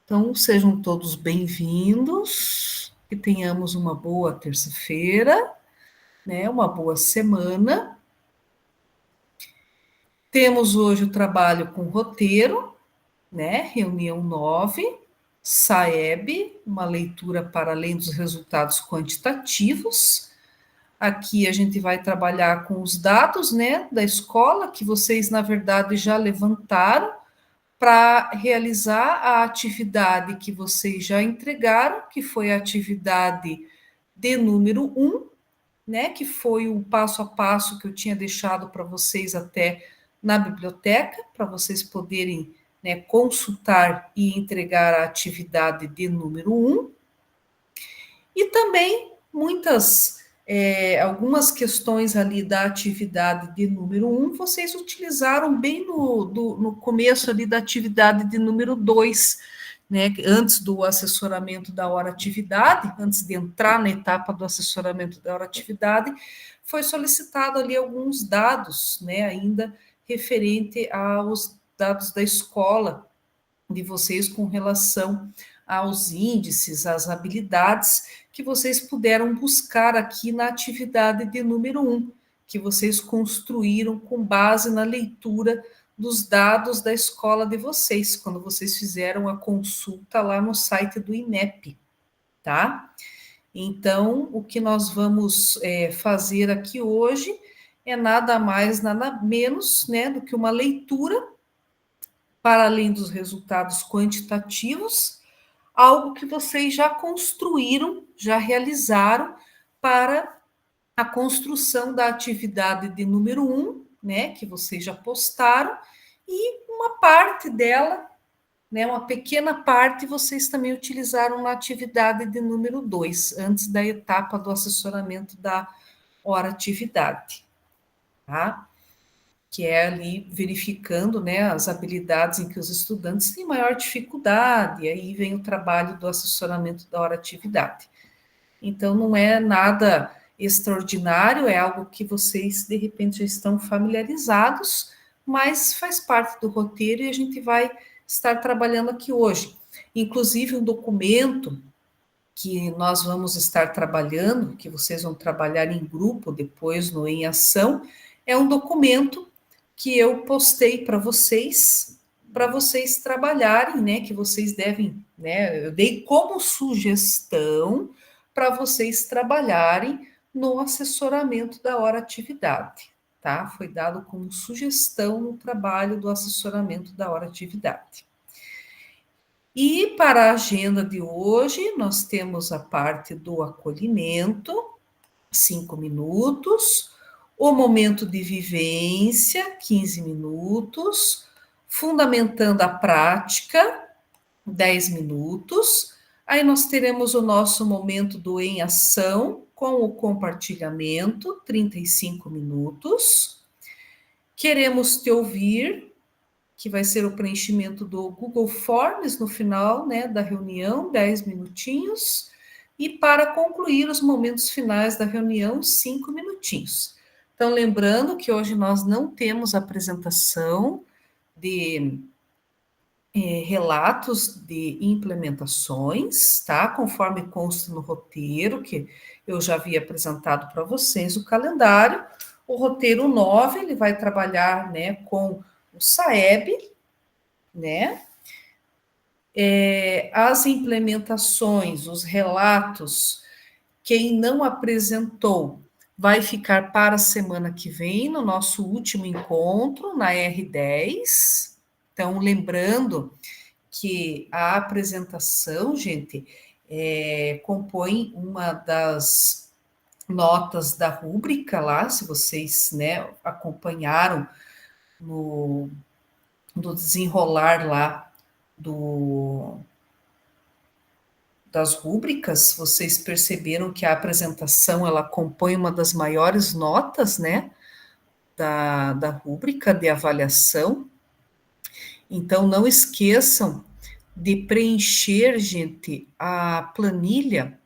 Então, sejam todos bem-vindos, que tenhamos uma boa terça-feira, né? Uma boa semana. Temos hoje o trabalho com roteiro, né? Reunião 9, SAEB, uma leitura para além dos resultados quantitativos. Aqui a gente vai trabalhar com os dados, né, da escola, que vocês, na verdade, já levantaram, para realizar a atividade que vocês já entregaram, que foi a atividade de número 1, né, que foi o passo a passo que eu tinha deixado para vocês até na biblioteca, para vocês poderem, né, consultar e entregar a atividade de número 1. E também algumas questões ali da atividade de número 1, vocês utilizaram bem no começo ali da atividade de número 2, né? Antes do assessoramento da hora atividade, antes de entrar na etapa do assessoramento da hora atividade, foi solicitado ali alguns dados, né? Ainda referente aos dados da escola de vocês com relação aos índices, às habilidades que vocês puderam buscar aqui na atividade de número 1, que vocês construíram com base na leitura dos dados da escola de vocês, quando vocês fizeram a consulta lá no site do INEP, tá? Então, o que nós vamos fazer aqui hoje é nada mais, nada menos, né, do que uma leitura para além dos resultados quantitativos, algo que vocês já construíram, já realizaram para a construção da atividade de número 1, né, que vocês já postaram, e uma parte dela, né, uma pequena parte, vocês também utilizaram na atividade de número 2, antes da etapa do assessoramento da hora atividade, tá? Que é ali verificando, né, as habilidades em que os estudantes têm maior dificuldade, e aí vem o trabalho do assessoramento da hora atividade. Então, não é nada extraordinário, é algo que vocês, de repente, já estão familiarizados, mas faz parte do roteiro e a gente vai estar trabalhando aqui hoje. Inclusive, um documento que nós vamos estar trabalhando, que vocês vão trabalhar em grupo depois no Em Ação, é um documento que eu postei para vocês trabalharem, né, que vocês devem, né, eu dei como sugestão para vocês trabalharem no assessoramento da hora atividade, tá? Foi dado como sugestão no trabalho do assessoramento da hora atividade. E para a agenda de hoje, nós temos a parte do acolhimento, 5 minutos, o momento de vivência, 15 minutos, fundamentando a prática, 10 minutos. Aí nós teremos o nosso momento do em ação, com o compartilhamento, 35 minutos. Queremos te ouvir, que vai ser o preenchimento do Google Forms no final, né, da reunião, 10 minutinhos. E para concluir os momentos finais da reunião, 5 minutinhos. Então, lembrando que hoje nós não temos apresentação de relatos de implementações, tá? Conforme consta no roteiro, que eu já havia apresentado para vocês o calendário. O roteiro 9, ele vai trabalhar, né, com o SAEB, né? As implementações, os relatos, quem não apresentou vai ficar para a semana que vem, no nosso último encontro, na R10. Então, lembrando que a apresentação, gente, compõe uma das notas da rúbrica lá, se vocês, né, acompanharam no desenrolar lá das rúbricas, vocês perceberam que a apresentação ela compõe uma das maiores notas, né, da rúbrica de avaliação. Então, não esqueçam de preencher, gente, a planilha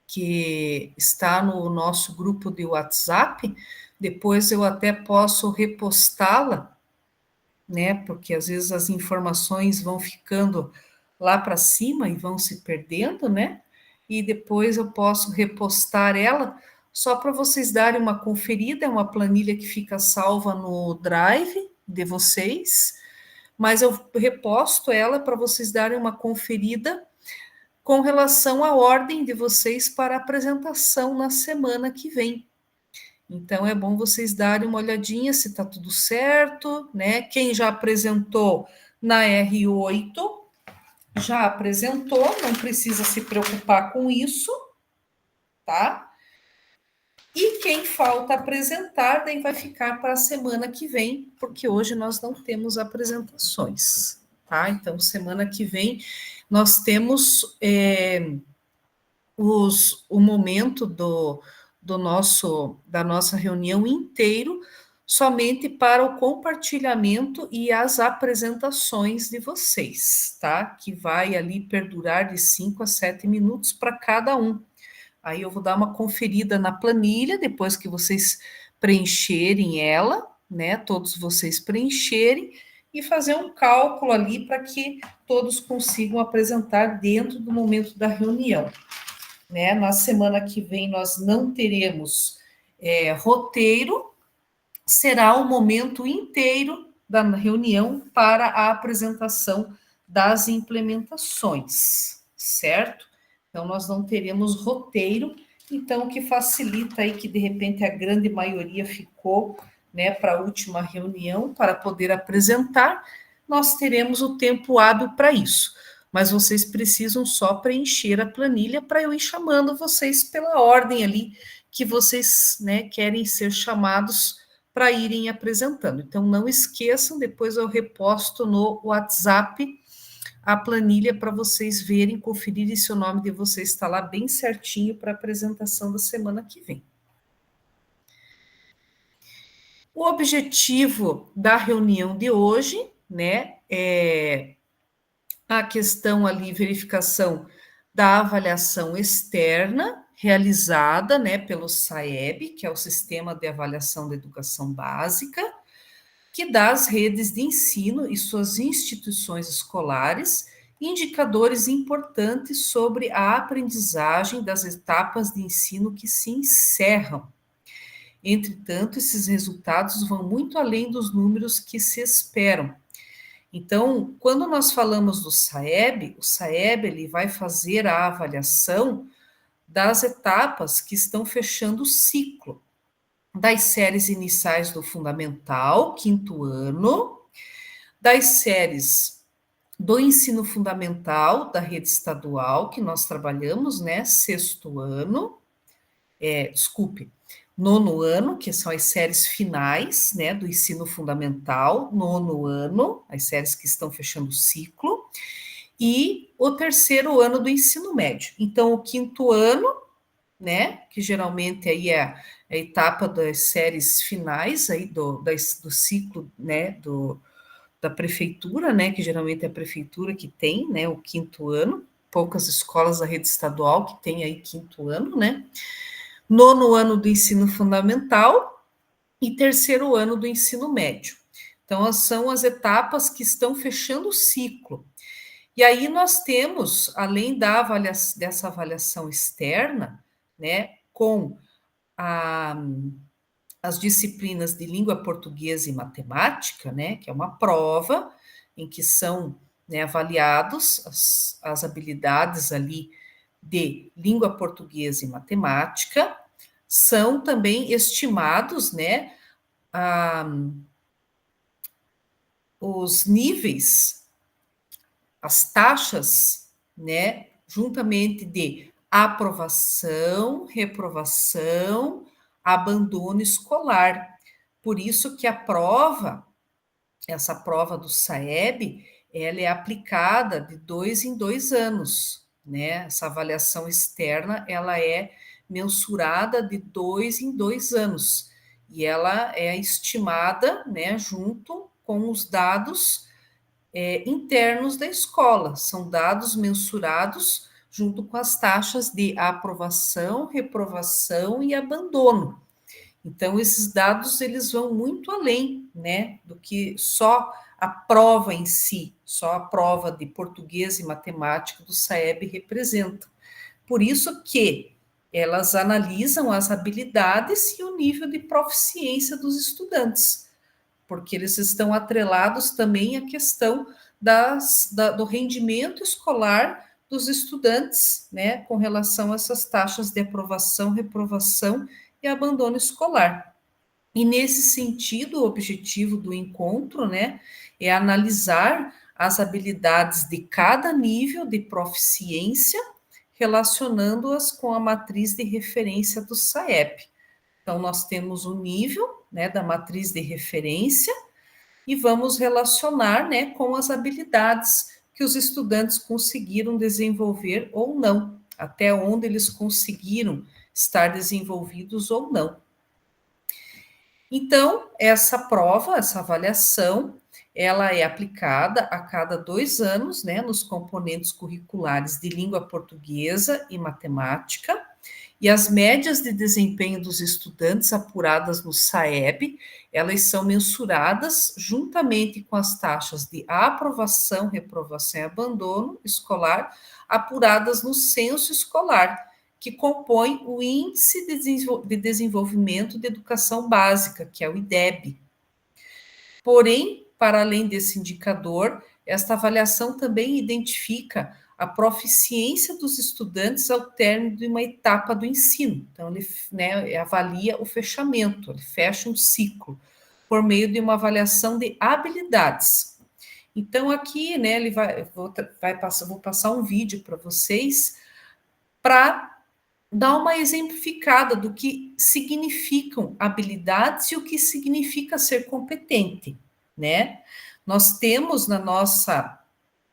que está no nosso grupo de WhatsApp. Depois eu até posso repostá-la, né, porque às vezes as informações vão ficando lá para cima e vão se perdendo, né? E depois eu posso repostar ela só para vocês darem uma conferida. É uma planilha que fica salva no Drive de vocês, mas eu reposto ela para vocês darem uma conferida com relação à ordem de vocês para a apresentação na semana que vem. Então é bom vocês darem uma olhadinha se está tudo certo, né? Quem já apresentou na R8 já apresentou, não precisa se preocupar com isso, tá? E quem falta apresentar, daí vai ficar para a semana que vem, porque hoje nós não temos apresentações, tá? Então, semana que vem nós temos o momento da nossa reunião inteiro somente para o compartilhamento e as apresentações de vocês, tá? Que vai ali perdurar de 5 a 7 minutos para cada um. Aí eu vou dar uma conferida na planilha, depois que vocês preencherem ela, né? Todos vocês preencherem e fazer um cálculo ali para que todos consigam apresentar dentro do momento da reunião, né? Na semana que vem nós não teremos roteiro, será o momento inteiro da reunião para a apresentação das implementações, certo? Então, nós não teremos roteiro, então, o que facilita aí que, de repente, a grande maioria ficou, né, para a última reunião, para poder apresentar, nós teremos o tempo hábil para isso. Mas vocês precisam só preencher a planilha para eu ir chamando vocês pela ordem ali que vocês, né, querem ser chamados para irem apresentando. Então, não esqueçam, depois eu reposto no WhatsApp a planilha para vocês verem, conferirem se o nome de vocês está lá bem certinho para a apresentação da semana que vem. O objetivo da reunião de hoje, né, é a questão ali, verificação da avaliação externa realizada, né, pelo SAEB, que é o Sistema de Avaliação da Educação Básica, que dá às redes de ensino e suas instituições escolares indicadores importantes sobre a aprendizagem das etapas de ensino que se encerram. Entretanto, esses resultados vão muito além dos números que se esperam. Então, quando nós falamos do SAEB, o SAEB ele vai fazer a avaliação das etapas que estão fechando o ciclo, das séries iniciais do fundamental, quinto ano, das séries do ensino fundamental da rede estadual, que nós trabalhamos, né, sexto ano, nono ano, que são as séries finais, né, do ensino fundamental, nono ano, as séries que estão fechando o ciclo, e o terceiro ano do ensino médio. Então, o quinto ano, né, que geralmente aí é a etapa das séries finais aí do ciclo, né, da prefeitura, né, que geralmente é a prefeitura que tem, né, o quinto ano, poucas escolas da rede estadual que tem aí quinto ano, né, nono ano do ensino fundamental e terceiro ano do ensino médio. Então, são as etapas que estão fechando o ciclo. E aí nós temos, além dessa avaliação externa, né, com as disciplinas de língua portuguesa e matemática, né, que é uma prova em que são, né, avaliados as habilidades ali de língua portuguesa e matemática, são também estimados, né, os níveis, as taxas, né, juntamente de aprovação, reprovação, abandono escolar. Por isso que a prova, essa prova do SAEB, ela é aplicada de 2 em 2 anos, né? Essa avaliação externa, ela é mensurada de 2 em 2 anos, e ela é estimada, né, junto com os dados internos da escola, são dados mensurados junto com as taxas de aprovação, reprovação e abandono. Então, esses dados, eles vão muito além, né, do que só a prova em si, só a prova de português e matemática do SAEB representa. Por isso que elas analisam as habilidades e o nível de proficiência dos estudantes, porque eles estão atrelados também à questão do rendimento escolar dos estudantes, né, com relação a essas taxas de aprovação, reprovação e abandono escolar. E nesse sentido, o objetivo do encontro, né, é analisar as habilidades de cada nível de proficiência, relacionando-as com a matriz de referência do SAEP. Então, nós temos o nível, né, da matriz de referência e vamos relacionar, né, com as habilidades que os estudantes conseguiram desenvolver ou não, até onde eles conseguiram estar desenvolvidos ou não. Então, essa prova, essa avaliação, ela é aplicada a cada 2 anos, né, nos componentes curriculares de língua portuguesa e matemática, e as médias de desempenho dos estudantes apuradas no SAEB, elas são mensuradas juntamente com as taxas de aprovação, reprovação e abandono escolar, apuradas no censo escolar, que compõe o Índice de Desenvolvimento de Educação Básica, que é o IDEB. Porém, para além desse indicador, esta avaliação também identifica a proficiência dos estudantes ao término de uma etapa do ensino. Então, ele, né, avalia o fechamento, ele fecha um ciclo, por meio de uma avaliação de habilidades. Então, aqui, né, ele vou passar um vídeo para vocês, para dar uma exemplificada do que significam habilidades e o que significa ser competente, né? Nós temos na nossa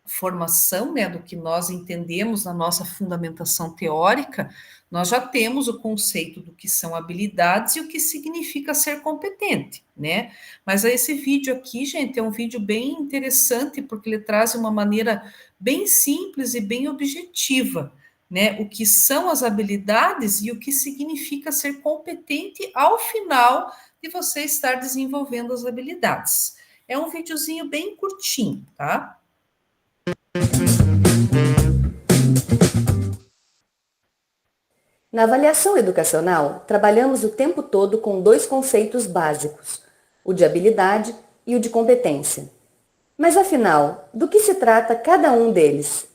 formação, né, do que nós entendemos na nossa fundamentação teórica, nós já temos o conceito do que são habilidades e o que significa ser competente, né? Mas esse vídeo aqui, gente, é um vídeo bem interessante, porque ele traz uma maneira bem simples e bem objetiva, né? O que são as habilidades e o que significa ser competente ao final de você estar desenvolvendo as habilidades. É um videozinho bem curtinho, tá? Na avaliação educacional, trabalhamos o tempo todo com 2 conceitos básicos, o de habilidade e o de competência. Mas afinal, do que se trata cada um deles?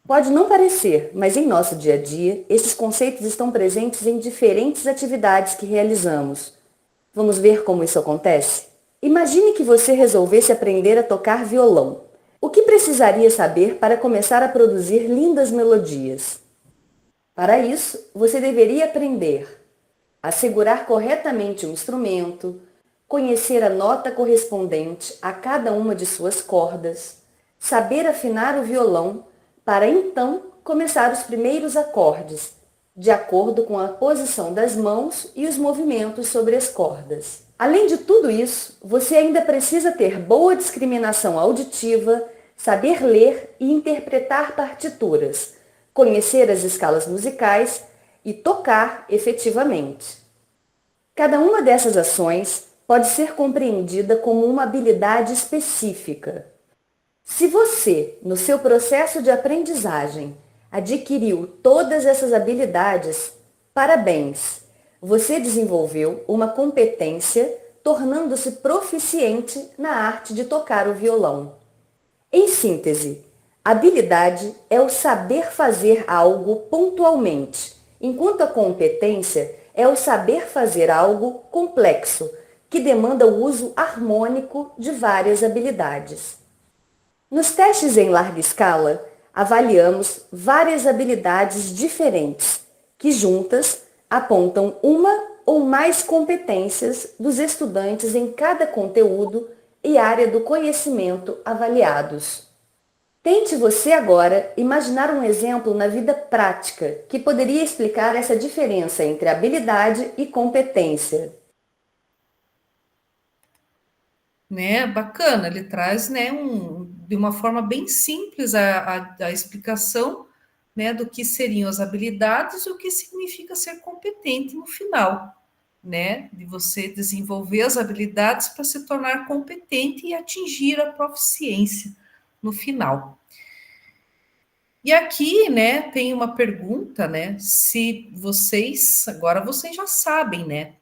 Pode não parecer, mas em nosso dia a dia, esses conceitos estão presentes em diferentes atividades que realizamos. Vamos ver como isso acontece? Imagine que você resolvesse aprender a tocar violão. O que precisaria saber para começar a produzir lindas melodias? Para isso, você deveria aprender a segurar corretamente o instrumento, conhecer a nota correspondente a cada uma de suas cordas, saber afinar o violão para então começar os primeiros acordes, de acordo com a posição das mãos e os movimentos sobre as cordas. Além de tudo isso, você ainda precisa ter boa discriminação auditiva, saber ler e interpretar partituras, conhecer as escalas musicais e tocar efetivamente. Cada uma dessas ações pode ser compreendida como uma habilidade específica. Se você, no seu processo de aprendizagem, adquiriu todas essas habilidades, parabéns! Você desenvolveu uma competência, tornando-se proficiente na arte de tocar o violão. Em síntese, habilidade é o saber fazer algo pontualmente, enquanto a competência é o saber fazer algo complexo, que demanda o uso harmônico de várias habilidades. Nos testes em larga escala, avaliamos várias habilidades diferentes, que juntas apontam uma ou mais competências dos estudantes em cada conteúdo e área do conhecimento avaliados. Tente você agora imaginar um exemplo na vida prática que poderia explicar essa diferença entre habilidade e competência. Né, bacana, ele traz, né, de uma forma bem simples a explicação, né, do que seriam as habilidades e o que significa ser competente no final, né, de você desenvolver as habilidades para se tornar competente e atingir a proficiência no final. E aqui, né, tem uma pergunta, né, se vocês, agora vocês já sabem, né,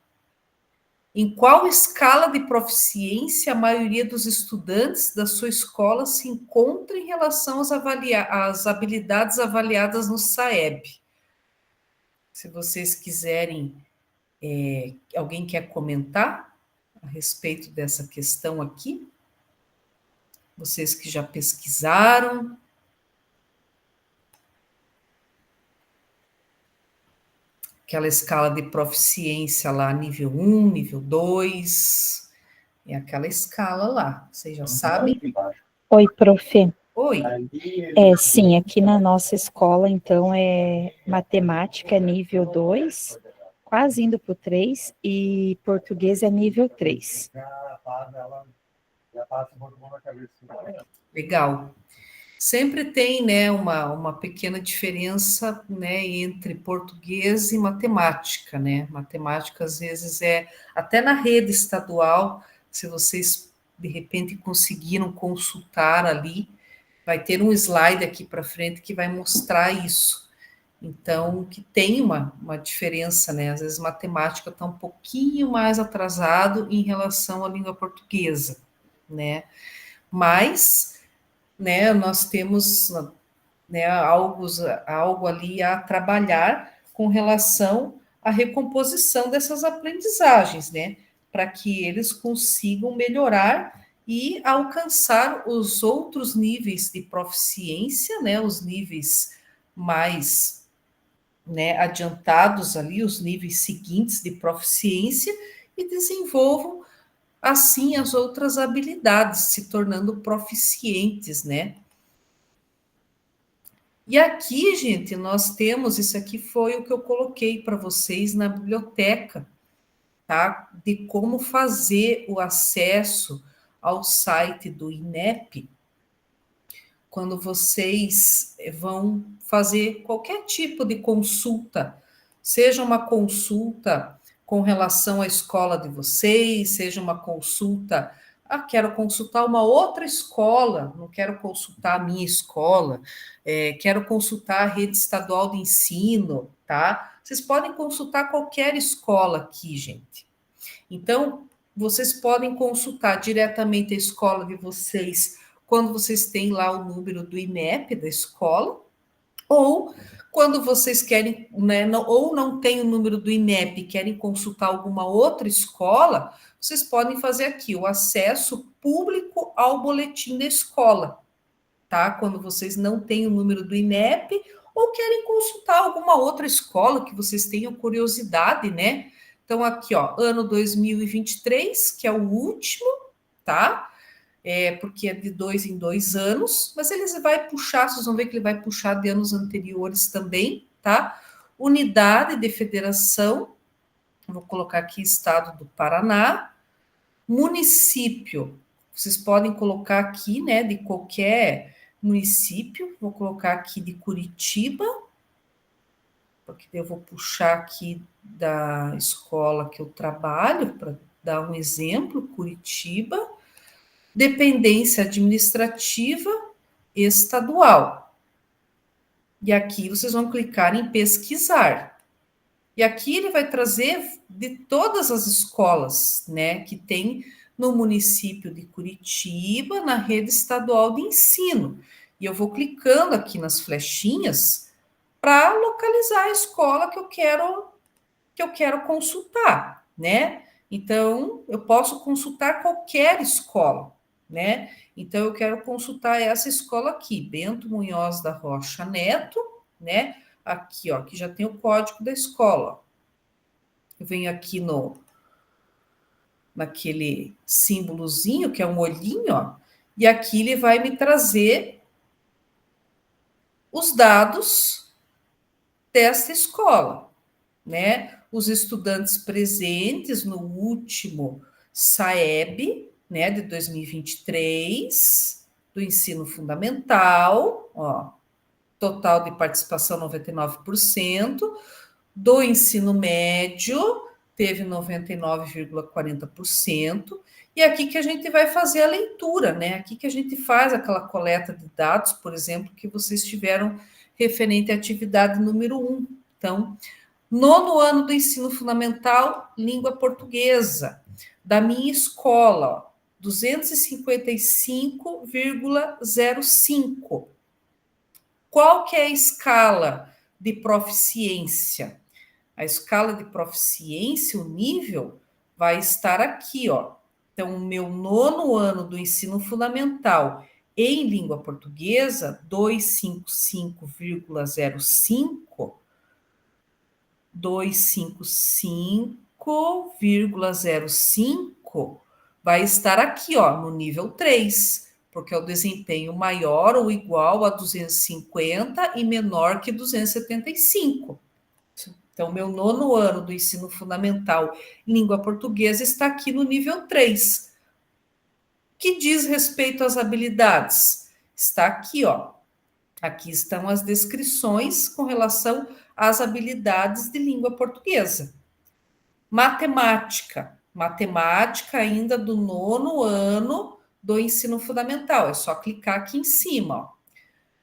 em qual escala de proficiência a maioria dos estudantes da sua escola se encontra em relação às habilidades avaliadas no SAEB? Se vocês quiserem, alguém quer comentar a respeito dessa questão aqui? Vocês que já pesquisaram. Aquela escala de proficiência lá, nível 1, nível 2, é aquela escala lá, vocês já sabem? Oi, prof. Oi, Sim, aqui na nossa escola, então, é matemática nível 2, quase indo para o 3, e português é nível 3. legal. Sempre tem, né, uma pequena diferença, né, entre português e matemática, né? Matemática, às vezes, até na rede estadual, se vocês, de repente, conseguiram consultar ali, vai ter um slide aqui para frente que vai mostrar isso. Então, que tem uma diferença, né? Às vezes, matemática está um pouquinho mais atrasado em relação à língua portuguesa, né? Mas, né, nós temos, né, algo ali a trabalhar com relação à recomposição dessas aprendizagens, né, para que eles consigam melhorar e alcançar os outros níveis de proficiência, né, os níveis mais, né, adiantados ali, os níveis seguintes de proficiência e desenvolvam assim as outras habilidades, se tornando proficientes, né? E aqui, gente, nós temos, isso aqui foi o que eu coloquei para vocês na biblioteca, tá? De como fazer o acesso ao site do INEP quando vocês vão fazer qualquer tipo de consulta, seja uma consulta com relação à escola de vocês, seja uma consulta, quero consultar uma outra escola, não quero consultar a minha escola, quero consultar a rede estadual de ensino, tá? Vocês podem consultar qualquer escola aqui, gente. Então, vocês podem consultar diretamente a escola de vocês quando vocês têm lá o número do INEP da escola, ou quando vocês querem, né, ou não tem o número do INEP e querem consultar alguma outra escola, vocês podem fazer aqui o acesso público ao boletim da escola, tá? Quando vocês não têm o número do INEP ou querem consultar alguma outra escola que vocês tenham curiosidade, né? Então, aqui, ó, ano 2023, que é o último, tá? Porque é de 2 em 2 anos, mas ele vai puxar, vocês vão ver que ele vai puxar de anos anteriores também, tá? Unidade de federação, vou colocar aqui estado do Paraná, município, vocês podem colocar aqui, né, de qualquer município, vou colocar aqui de Curitiba, porque eu vou puxar aqui da escola que eu trabalho, para dar um exemplo, Curitiba, dependência administrativa estadual. E aqui vocês vão clicar em pesquisar. E aqui ele vai trazer de todas as escolas, né, que tem no município de Curitiba, na rede estadual de ensino. E eu vou clicando aqui nas flechinhas para localizar a escola que eu quero consultar, né? Então, eu posso consultar qualquer escola, né? Então, eu quero consultar essa escola aqui, Bento Munhoz da Rocha Neto, né? Aqui, ó, que já tem o código da escola. Eu venho aqui naquele símbolozinho, que é um olhinho, ó, e aqui ele vai me trazer os dados dessa escola, né? Os estudantes presentes no último SAEB, né, de 2023, do ensino fundamental, ó, total de participação 99%, do ensino médio, teve 99,40%, e aqui que a gente vai fazer a leitura, né? Aqui que a gente faz aquela coleta de dados, por exemplo, que vocês tiveram referente à atividade número 1. Então, nono ano do ensino fundamental, língua portuguesa, da minha escola, 255,05. Qual que é a escala de proficiência? A escala de proficiência, o nível, vai estar aqui, ó. Então, o meu nono ano do ensino fundamental em língua portuguesa, 255,05, 255,05 vai estar aqui, ó, no nível 3, porque é o desempenho maior ou igual a 250 e menor que 275. Então, meu nono ano do ensino fundamental em língua portuguesa está aqui no nível 3. Que diz respeito às habilidades? Está aqui, ó. Aqui estão as descrições com relação às habilidades de língua portuguesa. Matemática. Matemática ainda do nono ano do ensino fundamental. É só clicar aqui em cima, ó.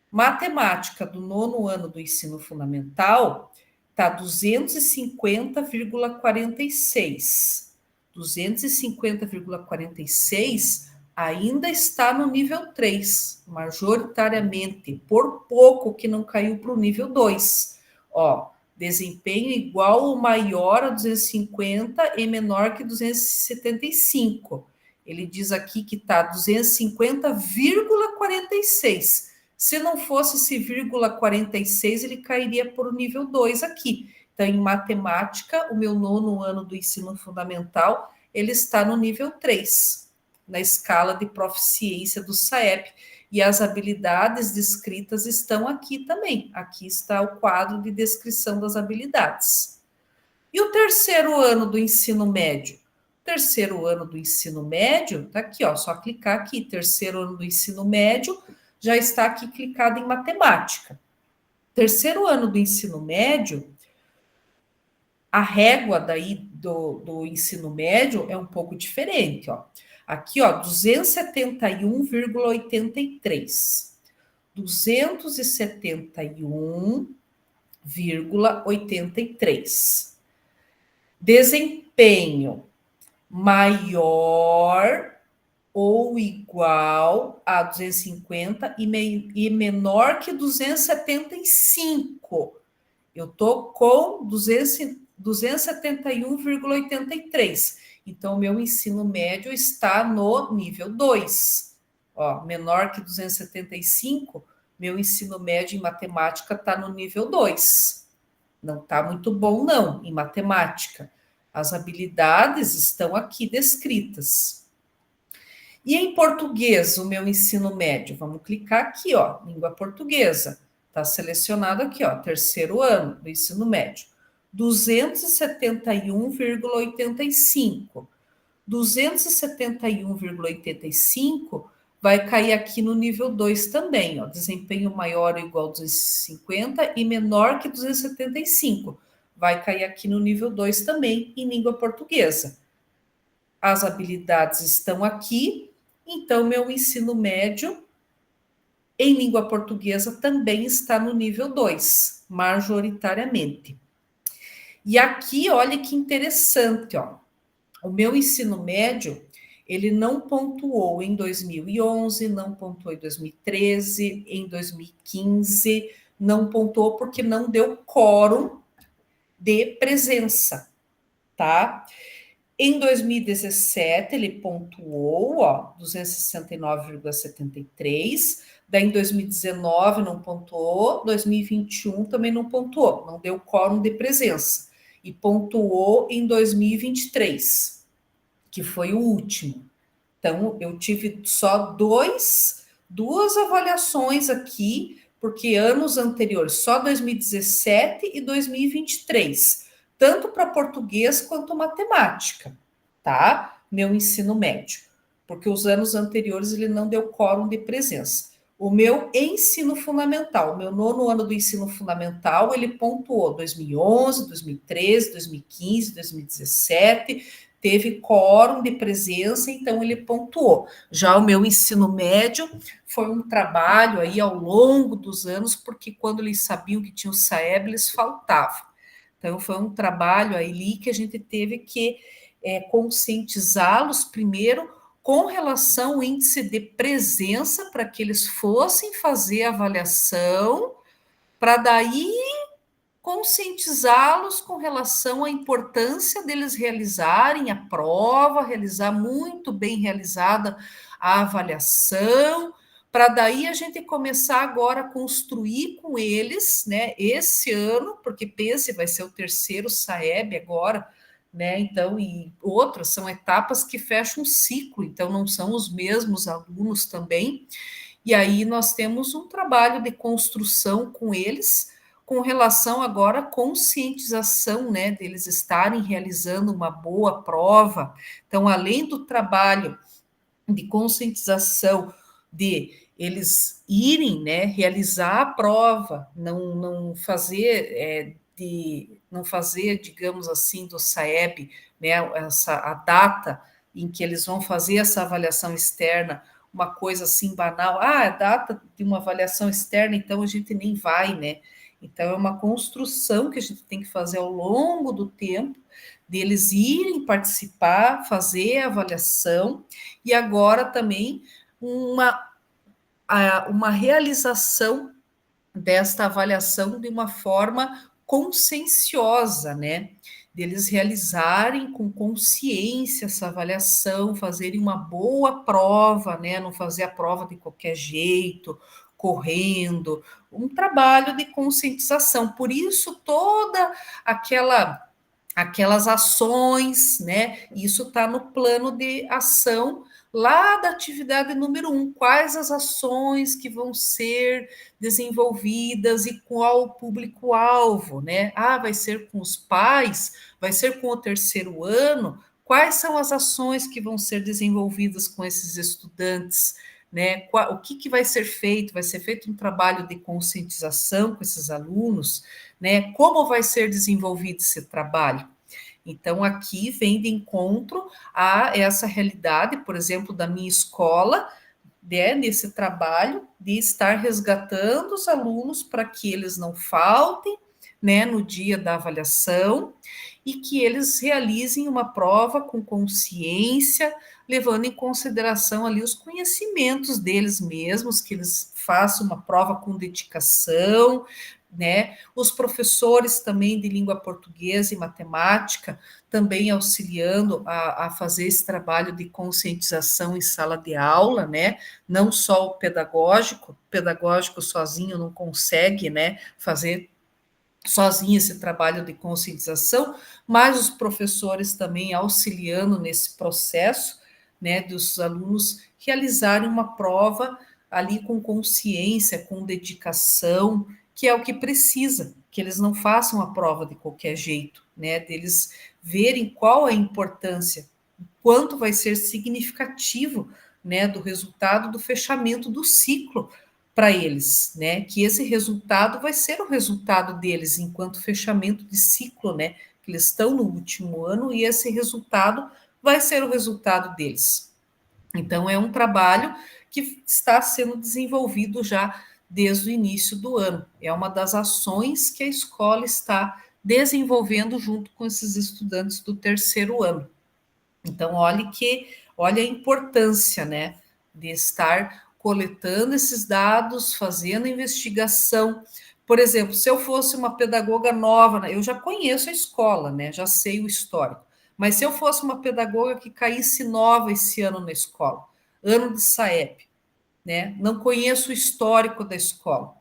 Matemática do nono ano do ensino fundamental está 250,46. 250,46 ainda está no nível 3, majoritariamente, por pouco que não caiu para o nível 2. Ó, desempenho igual ou maior a 250 e menor que 275. Ele diz aqui que está 250,46. Se não fosse esse vírgula 46, ele cairia para o nível 2 aqui. Então, em matemática, o meu nono ano do ensino fundamental, ele está no nível 3, na escala de proficiência do SAEP. E as habilidades descritas estão aqui também. Aqui está o quadro de descrição das habilidades. E o terceiro ano do ensino médio? O terceiro ano do ensino médio, tá aqui, ó, só clicar aqui, terceiro ano do ensino médio, já está aqui clicado em matemática. Terceiro ano do ensino médio, a régua daí do ensino médio é um pouco diferente, ó. Aqui, ó, 271,83. 271,83. Desempenho maior ou igual a 250 e menor que 275. Eu estou com 271,83. Então, meu ensino médio está no nível 2. Ó, menor que 275, meu ensino médio em matemática está no nível 2. Não está muito bom, não, em matemática. As habilidades estão aqui descritas. E em português, o meu ensino médio? Vamos clicar aqui, ó, língua portuguesa. Está selecionado aqui, ó, terceiro ano do ensino médio. 271,85. 271,85 vai cair aqui no nível 2 também, ó. Desempenho maior ou igual a 250 e menor que 275. Vai cair aqui no nível 2 também, em língua portuguesa. As habilidades estão aqui. Então, meu ensino médio em língua portuguesa também está no nível 2, majoritariamente. E aqui, olha que interessante, ó. O meu ensino médio, ele não pontuou em 2011, não pontuou em 2013, em 2015, não pontuou porque não deu quórum de presença, tá? Em 2017, ele pontuou, ó, 269,73. Daí, em 2019, não pontuou. 2021 também não pontuou. Não deu quórum de presença. E pontuou em 2023, que foi o último. Então, eu tive só duas avaliações aqui, porque anos anteriores, só 2017 e 2023. Tanto para português quanto matemática, tá? Meu ensino médio. Porque os anos anteriores ele não deu quórum de presença. O meu ensino fundamental, o meu nono ano do ensino fundamental, ele pontuou 2011, 2013, 2015, 2017, teve quórum de presença, então ele pontuou. Já o meu ensino médio foi um trabalho aí ao longo dos anos, porque quando eles sabiam que tinha o SAEB, eles faltavam. Então, foi um trabalho ali que a gente teve que conscientizá-los primeiro com relação ao índice de presença, para que eles fossem fazer a avaliação, para daí conscientizá-los com relação à importância deles realizarem a prova, realizar muito bem realizada a avaliação, para daí a gente começar agora a construir com eles, né, esse ano, porque pense, vai ser o terceiro SAEB agora, né, então, e outras são etapas que fecham um ciclo, então não são os mesmos alunos também, e aí nós temos um trabalho de construção com eles, com relação agora à conscientização, né, deles estarem realizando uma boa prova. Então, além do trabalho de conscientização, de eles irem, né, realizar a prova, não fazer não fazer, digamos assim, do SAEB, né, a data em que eles vão fazer essa avaliação externa, uma coisa assim banal, a data de uma avaliação externa, então a gente nem vai, né? Então é uma construção que a gente tem que fazer ao longo do tempo, deles irem participar, fazer a avaliação, e agora também uma realização desta avaliação de uma forma conscienciosa, né? Deles realizarem com consciência essa avaliação, fazerem uma boa prova, né? Não fazer a prova de qualquer jeito, correndo, um trabalho de conscientização. Por isso, toda aquelas ações, né? Isso está no plano de ação lá da atividade número 1. Quais as ações que vão ser desenvolvidas e qual o público-alvo, né? Ah, vai ser com os pais, vai ser com o terceiro ano. Quais são as ações que vão ser desenvolvidas com esses estudantes? Né? O que vai ser feito? Vai ser feito um trabalho de conscientização com esses alunos, né? Como vai ser desenvolvido esse trabalho? Então, aqui vem de encontro a essa realidade, por exemplo, da minha escola, né, nesse trabalho de estar resgatando os alunos para que eles não faltem, né, no dia da avaliação e que eles realizem uma prova com consciência, levando em consideração ali os conhecimentos deles mesmos, que eles façam uma prova com dedicação, né? Os professores também de língua portuguesa e matemática também auxiliando a fazer esse trabalho de conscientização em sala de aula, né? Não só o pedagógico sozinho não consegue, né, fazer sozinho esse trabalho de conscientização, mas os professores também auxiliando nesse processo, né, dos alunos realizarem uma prova ali com consciência, com dedicação, que é o que precisa, que eles não façam a prova de qualquer jeito, né, deles verem qual a importância, quanto vai ser significativo, né, do resultado do fechamento do ciclo para eles, né? Que esse resultado vai ser o resultado deles enquanto fechamento de ciclo, né? Que eles estão no último ano e esse resultado vai ser o resultado deles. Então, é um trabalho que está sendo desenvolvido já desde o início do ano. É uma das ações que a escola está desenvolvendo junto com esses estudantes do terceiro ano. Então, olha a importância, né, de estar coletando esses dados, fazendo investigação. Por exemplo, se eu fosse uma pedagoga nova, eu já conheço a escola, né, já sei o histórico, mas se eu fosse uma pedagoga que caísse nova esse ano na escola, ano de SAEP, né, não conheço o histórico da escola,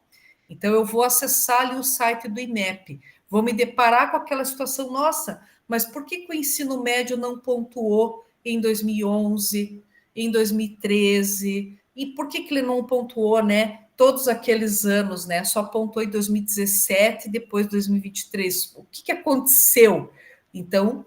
então eu vou acessar ali o site do INEP, vou me deparar com aquela situação, nossa, mas por que o ensino médio não pontuou em 2011, em 2013? E por que ele não pontuou, né? Todos aqueles anos, né? Só pontuou em 2017 e depois 2023. O que aconteceu? Então,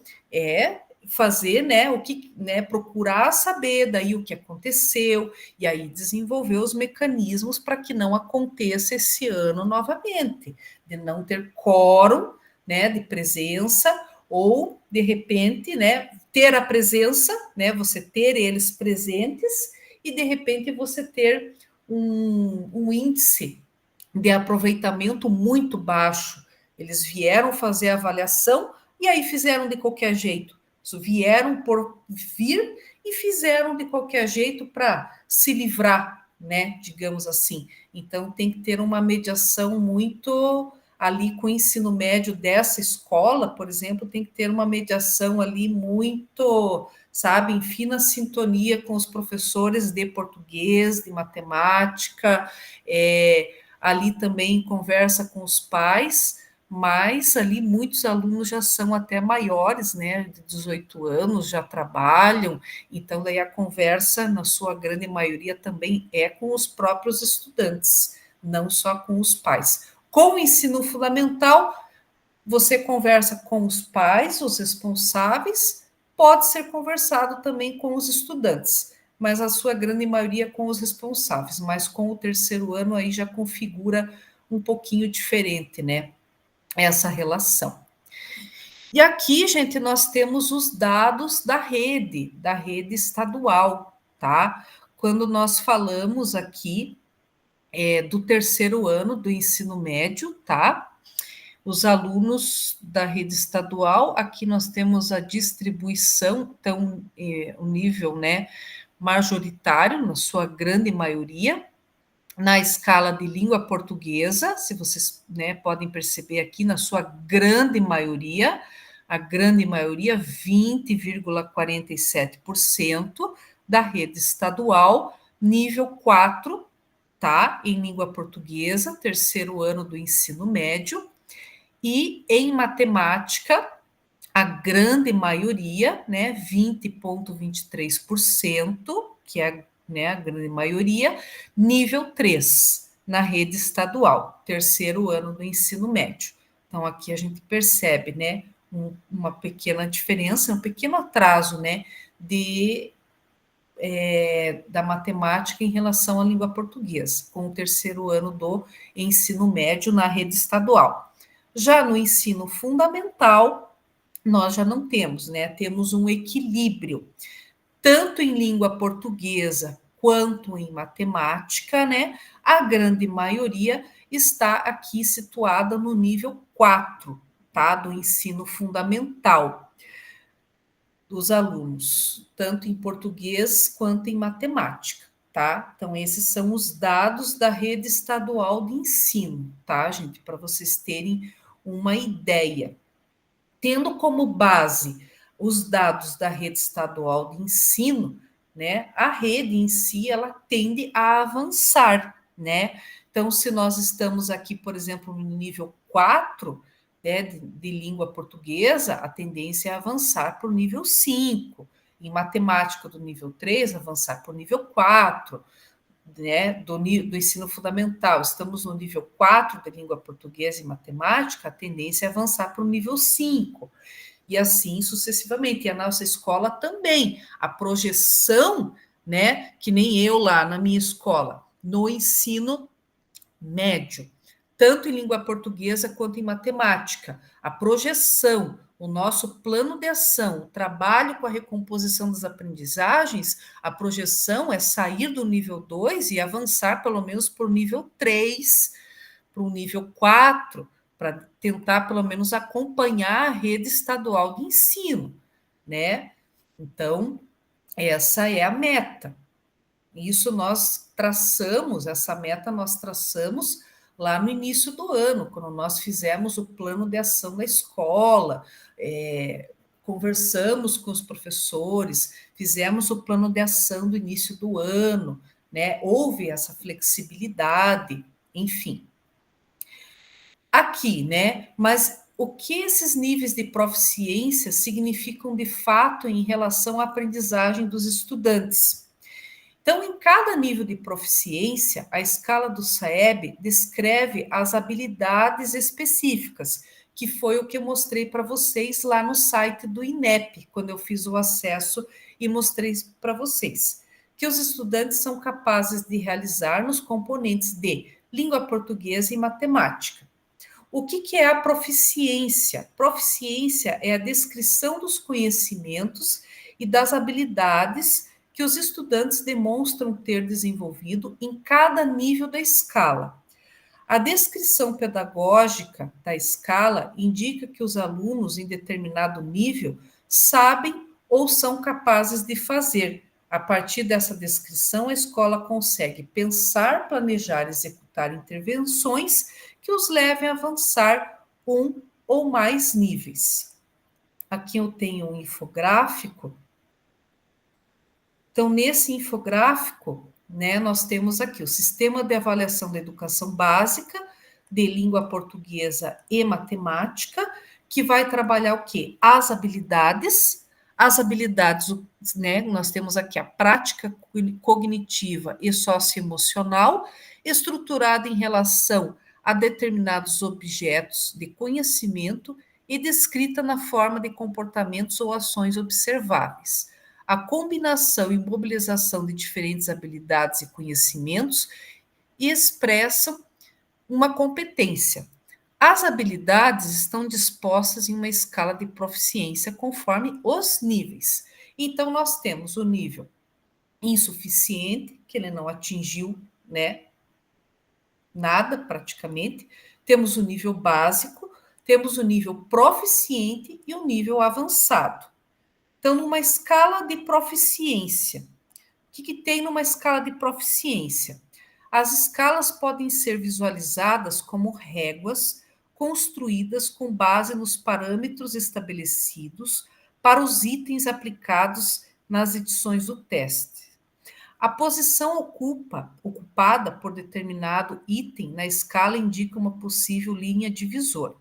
fazer, né, o que, né, procurar saber daí o que aconteceu e aí desenvolver os mecanismos para que não aconteça esse ano novamente, de não ter quórum, né, de presença ou de repente, né, ter a presença, né, você ter eles presentes e de repente você ter um índice de aproveitamento muito baixo. Eles vieram fazer a avaliação e aí fizeram de qualquer jeito. Vieram por vir e fizeram de qualquer jeito para se livrar, né? Digamos assim. Então tem que ter uma mediação muito ali com o ensino médio dessa escola, por exemplo, tem que ter uma mediação ali muito, sabe, em fina sintonia com os professores de português, de matemática, ali também conversa com os pais, mas ali muitos alunos já são até maiores, né, de 18 anos, já trabalham, então daí a conversa, na sua grande maioria, também é com os próprios estudantes, não só com os pais. Com o ensino fundamental, você conversa com os pais, os responsáveis, pode ser conversado também com os estudantes, mas a sua grande maioria com os responsáveis, mas com o terceiro ano aí já configura um pouquinho diferente, né? Essa relação. E aqui, gente, nós temos os dados da rede estadual, tá? Quando nós falamos aqui do terceiro ano do ensino médio, tá? Os alunos da rede estadual, aqui nós temos a distribuição, então, o nível, né, majoritário, na sua grande maioria, na escala de língua portuguesa, se vocês, né, podem perceber aqui, na sua grande maioria, a grande maioria, 20,47% da rede estadual, nível 4, tá? Em língua portuguesa, terceiro ano do ensino médio, e em matemática, a grande maioria, né, 20,23%, que é, né, a grande maioria, nível 3 na rede estadual, terceiro ano do ensino médio. Então, aqui a gente percebe, né, uma pequena diferença, um pequeno atraso, né, da matemática em relação à língua portuguesa, com o terceiro ano do ensino médio na rede estadual. Já no ensino fundamental, nós já não temos, né? Temos um equilíbrio, tanto em língua portuguesa quanto em matemática, né? A grande maioria está aqui situada no nível 4, tá? Do ensino fundamental dos alunos, tanto em português quanto em matemática, tá? Então, esses são os dados da rede estadual de ensino, tá, gente? Para vocês terem uma ideia. Tendo como base os dados da rede estadual de ensino, né, a rede em si, ela tende a avançar, né? Então, se nós estamos aqui, por exemplo, no nível 4, né, de língua portuguesa, a tendência é avançar para o nível 5. Em matemática, do nível 3, avançar para o nível 4, né, do ensino fundamental, estamos no nível 4 de língua portuguesa e matemática, a tendência é avançar para o nível 5, e assim sucessivamente. E a nossa escola também, a projeção, né, que nem eu lá na minha escola, no ensino médio, tanto em língua portuguesa quanto em matemática, a projeção, o nosso plano de ação, o trabalho com a recomposição das aprendizagens, a projeção é sair do nível 2 e avançar pelo menos para o nível 3, para o nível 4, para tentar pelo menos acompanhar a rede estadual de ensino, né? Então, essa é a meta. Isso nós traçamos, essa meta nós traçamos lá no início do ano, quando nós fizemos o plano de ação da escola, conversamos com os professores, fizemos o plano de ação do início do ano, né? Houve essa flexibilidade, enfim. Aqui, né? Mas o que esses níveis de proficiência significam de fato em relação à aprendizagem dos estudantes? Então, em cada nível de proficiência, a escala do SAEB descreve as habilidades específicas que foi o que eu mostrei para vocês lá no site do INEP, quando eu fiz o acesso e mostrei para vocês, que os estudantes são capazes de realizar nos componentes de língua portuguesa e matemática. O que é a proficiência? Proficiência é a descrição dos conhecimentos e das habilidades que os estudantes demonstram ter desenvolvido em cada nível da escala. A descrição pedagógica da escala indica que os alunos em determinado nível sabem ou são capazes de fazer. A partir dessa descrição, a escola consegue pensar, planejar e executar intervenções que os levem a avançar um ou mais níveis. Aqui eu tenho um infográfico. Então, nesse infográfico, né, nós temos aqui o Sistema de Avaliação da Educação Básica, de Língua Portuguesa e Matemática, que vai trabalhar o quê? As habilidades, né, nós temos aqui a prática cognitiva e socioemocional, estruturada em relação a determinados objetos de conhecimento e descrita na forma de comportamentos ou ações observáveis. A combinação e mobilização de diferentes habilidades e conhecimentos expressam uma competência. As habilidades estão dispostas em uma escala de proficiência conforme os níveis. Então, nós temos o nível insuficiente, que ele não atingiu, né, nada praticamente. Temos o nível básico, temos o nível proficiente e o nível avançado. Então, numa escala de proficiência, o que tem numa escala de proficiência? As escalas podem ser visualizadas como réguas construídas com base nos parâmetros estabelecidos para os itens aplicados nas edições do teste. A posição ocupada por determinado item na escala indica uma possível linha divisora.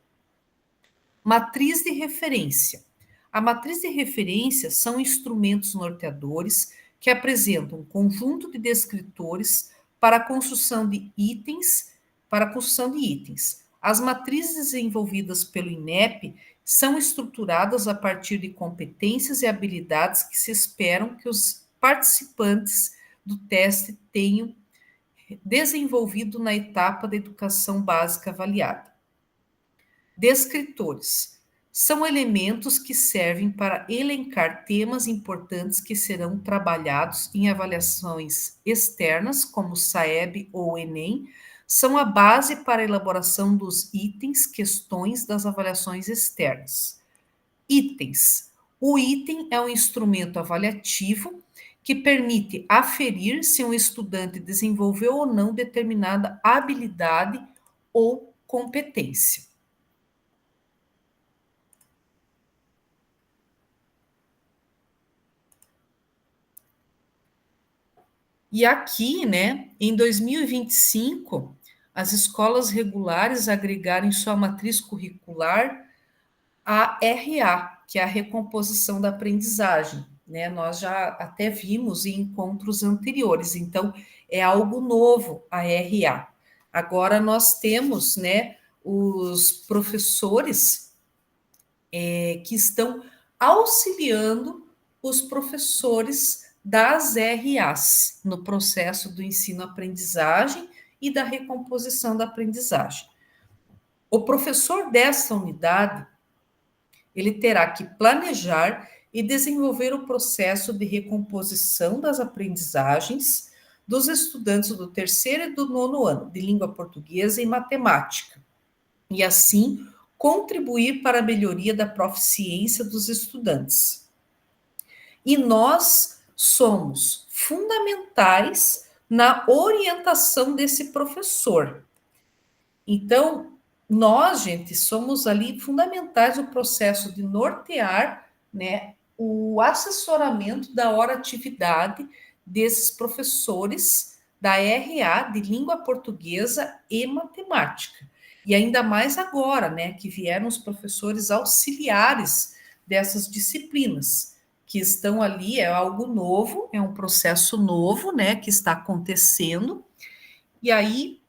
Matriz de referência. A matriz de referência são instrumentos norteadores que apresentam um conjunto de descritores para a construção de itens, As matrizes desenvolvidas pelo INEP são estruturadas a partir de competências e habilidades que se esperam que os participantes do teste tenham desenvolvido na etapa da educação básica avaliada. Descritores são elementos que servem para elencar temas importantes que serão trabalhados em avaliações externas, como o SAEB ou o Enem, são a base para a elaboração dos itens, questões das avaliações externas. Itens. O item é um instrumento avaliativo que permite aferir se um estudante desenvolveu ou não determinada habilidade ou competência. E aqui, né, em 2025, as escolas regulares agregaram em sua matriz curricular a RA, que é a recomposição da aprendizagem, né? Nós já até vimos em encontros anteriores, então é algo novo a RA. Agora nós temos, né, os professores que estão auxiliando os professores das RAs no processo do ensino-aprendizagem e da recomposição da aprendizagem. O professor dessa unidade, ele terá que planejar e desenvolver o processo de recomposição das aprendizagens dos estudantes do terceiro e do nono ano de língua portuguesa e matemática, e assim contribuir para a melhoria da proficiência dos estudantes. E nós somos fundamentais na orientação desse professor. Então, nós, gente, somos ali fundamentais no processo de nortear, né, o assessoramento da hora-atividade desses professores da RA de língua portuguesa e matemática. E ainda mais agora, né, que vieram os professores auxiliares dessas disciplinas, que estão ali, é algo novo, é um processo novo, né, que está acontecendo. E aí,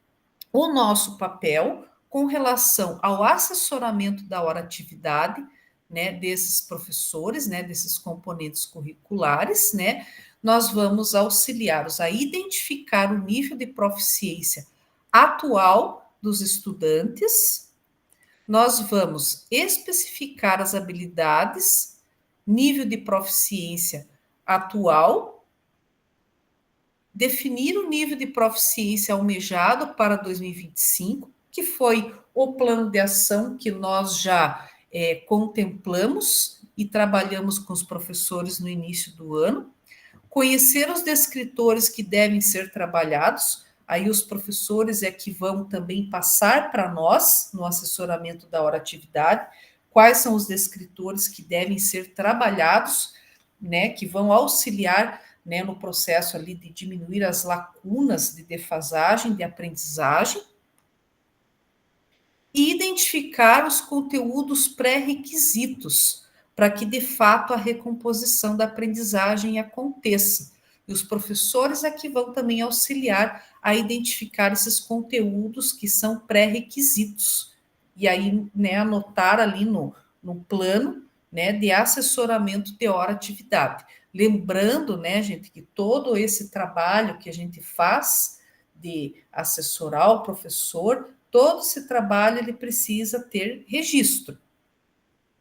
o nosso papel com relação ao assessoramento da hora-atividade, né, desses professores, né, desses componentes curriculares, né, nós vamos auxiliá-los a identificar o nível de proficiência atual dos estudantes, nós vamos especificar as habilidades, nível de proficiência atual, definir o nível de proficiência almejado para 2025, que foi o plano de ação que nós já contemplamos e trabalhamos com os professores no início do ano, conhecer os descritores que devem ser trabalhados, aí os professores é que vão também passar para nós, no assessoramento da hora-atividade, quais são os descritores que devem ser trabalhados, né, que vão auxiliar, né, no processo ali de diminuir as lacunas de defasagem, de aprendizagem, e identificar os conteúdos pré-requisitos para que, de fato, a recomposição da aprendizagem aconteça. E os professores é que vão também auxiliar a identificar esses conteúdos que são pré-requisitos. E aí, né, anotar ali no plano, né, de assessoramento de hora-atividade. Lembrando, né, gente, que todo esse trabalho que a gente faz de assessorar o professor, todo esse trabalho ele precisa ter registro,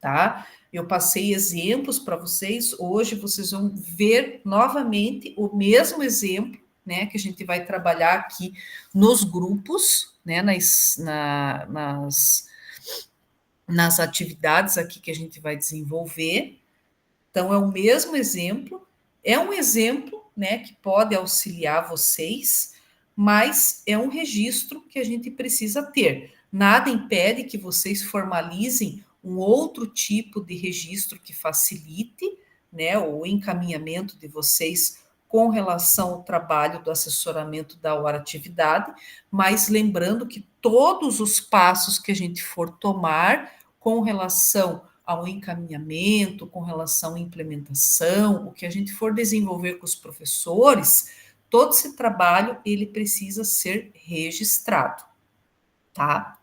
tá? Eu passei exemplos para vocês, hoje vocês vão ver novamente o mesmo exemplo, né, que a gente vai trabalhar aqui nos grupos, né, nas atividades aqui que a gente vai desenvolver. Então, é o mesmo exemplo, é um exemplo, né, que pode auxiliar vocês, mas é um registro que a gente precisa ter. Nada impede que vocês formalizem um outro tipo de registro que facilite, né, o encaminhamento de vocês com relação ao trabalho do assessoramento da hora-atividade, mas lembrando que todos os passos que a gente for tomar com relação ao encaminhamento, com relação à implementação, o que a gente for desenvolver com os professores, todo esse trabalho, ele precisa ser registrado, tá?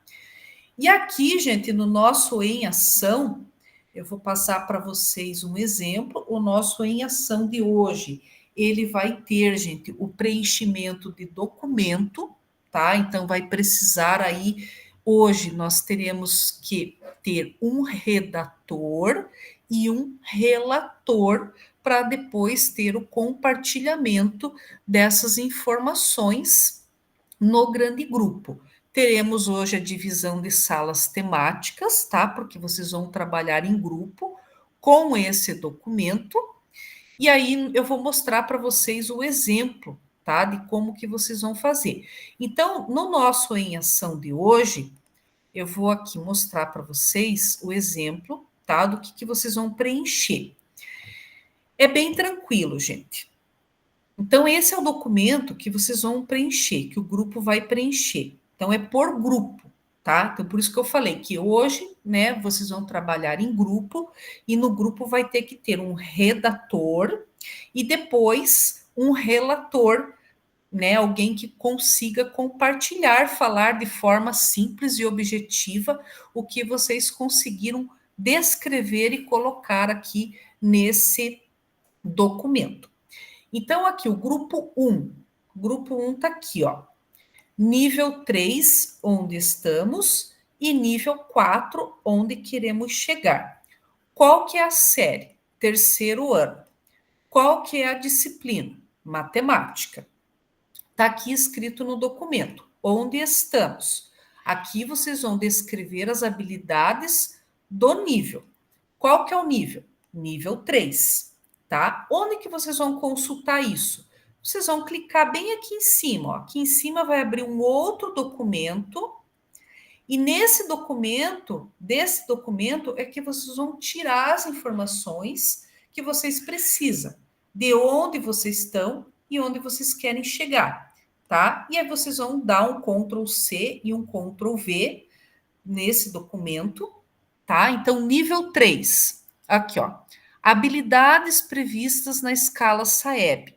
E aqui, gente, no nosso Em Ação, eu vou passar para vocês um exemplo, o nosso Em Ação de hoje, ele vai ter, gente, o preenchimento de documento, tá? Então, vai precisar aí, hoje nós teremos que ter um redator e um relator para depois ter o compartilhamento dessas informações no grande grupo. Teremos hoje a divisão de salas temáticas, tá? Porque vocês vão trabalhar em grupo com esse documento. E aí eu vou mostrar para vocês o exemplo, tá? De como que vocês vão fazer. Então, no nosso Em Ação de hoje, eu vou aqui mostrar para vocês o exemplo, tá? Do que vocês vão preencher. É bem tranquilo, gente. Então, esse é o documento que vocês vão preencher, que o grupo vai preencher. Então, é por grupo, tá? Então, por isso que eu falei que hoje, né, vocês vão trabalhar em grupo e no grupo vai ter que ter um redator e depois um relator, né, alguém que consiga compartilhar, falar de forma simples e objetiva o que vocês conseguiram descrever e colocar aqui nesse documento. Então, aqui o grupo 1. O grupo 1 está aqui, ó. Nível 3, onde estamos, e nível 4, onde queremos chegar. Qual que é a série? Terceiro ano. Qual que é a disciplina? Matemática. Está aqui escrito no documento. Onde estamos? Aqui vocês vão descrever as habilidades do nível. Qual que é o nível? Nível 3, tá? Onde que vocês vão consultar isso? Vocês vão clicar bem aqui em cima, ó. Aqui em cima vai abrir um outro documento, e nesse documento, desse documento, é que vocês vão tirar as informações que vocês precisam, de onde vocês estão e onde vocês querem chegar, tá? E aí vocês vão dar um Ctrl+C e um Ctrl+V nesse documento, tá? Então, nível 3, aqui, ó. Habilidades previstas na escala SAEB.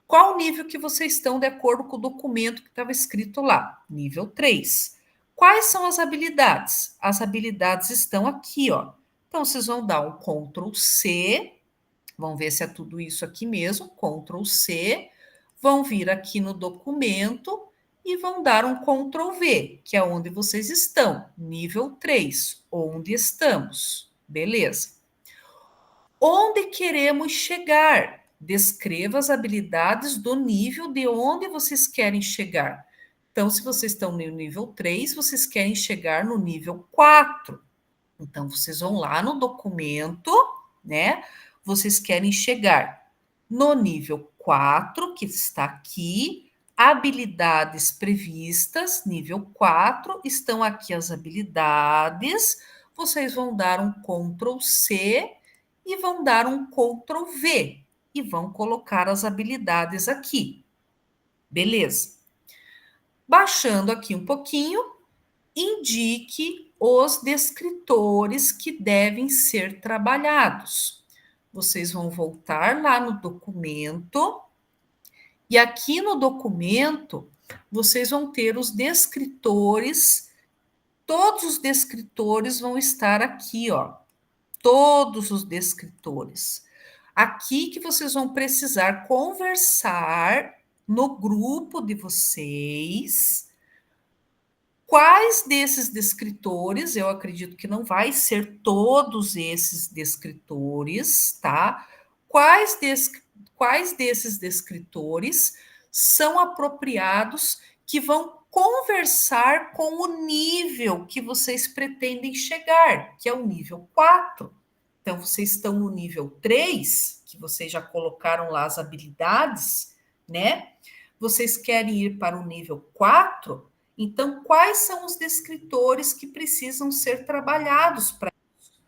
Qual o nível que vocês estão de acordo com o documento que estava escrito lá? Nível 3. Quais são as habilidades? As habilidades estão aqui, ó. Então, vocês vão dar um Ctrl C, vão ver se é tudo isso aqui mesmo, Ctrl C, vão vir aqui no documento e vão dar um Ctrl V, que é onde vocês estão, nível 3, onde estamos. Beleza. Onde queremos chegar? Descreva as habilidades do nível de onde vocês querem chegar. Então, se vocês estão no nível 3, vocês querem chegar no nível 4. Então, vocês vão lá no documento, né? Vocês querem chegar no nível 4, que está aqui, habilidades previstas, nível 4, estão aqui as habilidades. Vocês vão dar um Ctrl C e vão dar um Ctrl V e vão colocar as habilidades aqui. Beleza. Baixando aqui um pouquinho, indique os descritores que devem ser trabalhados. Vocês vão voltar lá no documento e aqui no documento vocês vão ter os descritores, todos os descritores vão estar aqui, ó. Todos os descritores. Aqui que vocês vão precisar conversar no grupo de vocês. Quais desses descritores, eu acredito que não vai ser todos esses descritores, tá? Quais desses descritores são apropriados que vão conversar com o nível que vocês pretendem chegar, que é o nível 4. Então, vocês estão no nível 3, que vocês já colocaram lá as habilidades, né? Vocês querem ir para o nível 4, então, quais são os descritores que precisam ser trabalhados para isso?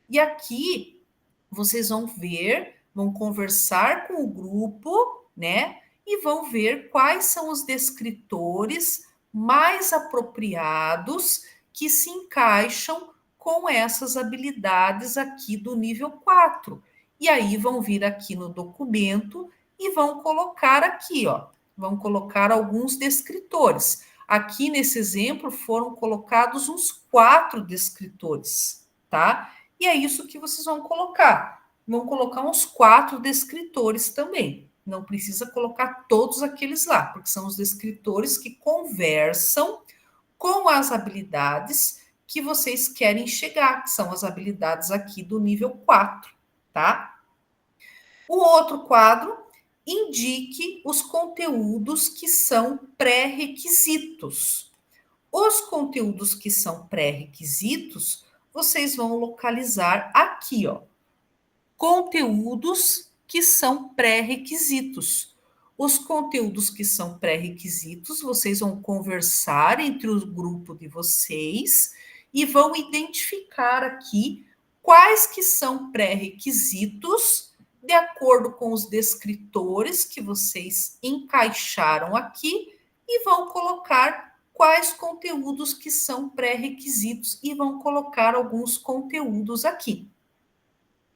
E aqui, vocês vão ver, vão conversar com o grupo, né? E vão ver quais são os descritores mais apropriados que se encaixam com essas habilidades aqui do nível 4. E aí vão vir aqui no documento e vão colocar aqui, ó, vão colocar alguns descritores. Aqui nesse exemplo foram colocados uns 4 descritores, tá? E é isso que vocês vão colocar. Vão colocar uns 4 descritores também. Não precisa colocar todos aqueles lá, porque são os descritores que conversam com as habilidades que vocês querem chegar, que são as habilidades aqui do nível 4, tá? O outro quadro, indique os conteúdos que são pré-requisitos. Os conteúdos que são pré-requisitos, vocês vão localizar aqui, ó. Conteúdos que são pré-requisitos. Os conteúdos que são pré-requisitos, vocês vão conversar entre o grupo de vocês e vão identificar aqui quais que são pré-requisitos de acordo com os descritores que vocês encaixaram aqui e vão colocar quais conteúdos que são pré-requisitos e vão colocar alguns conteúdos aqui,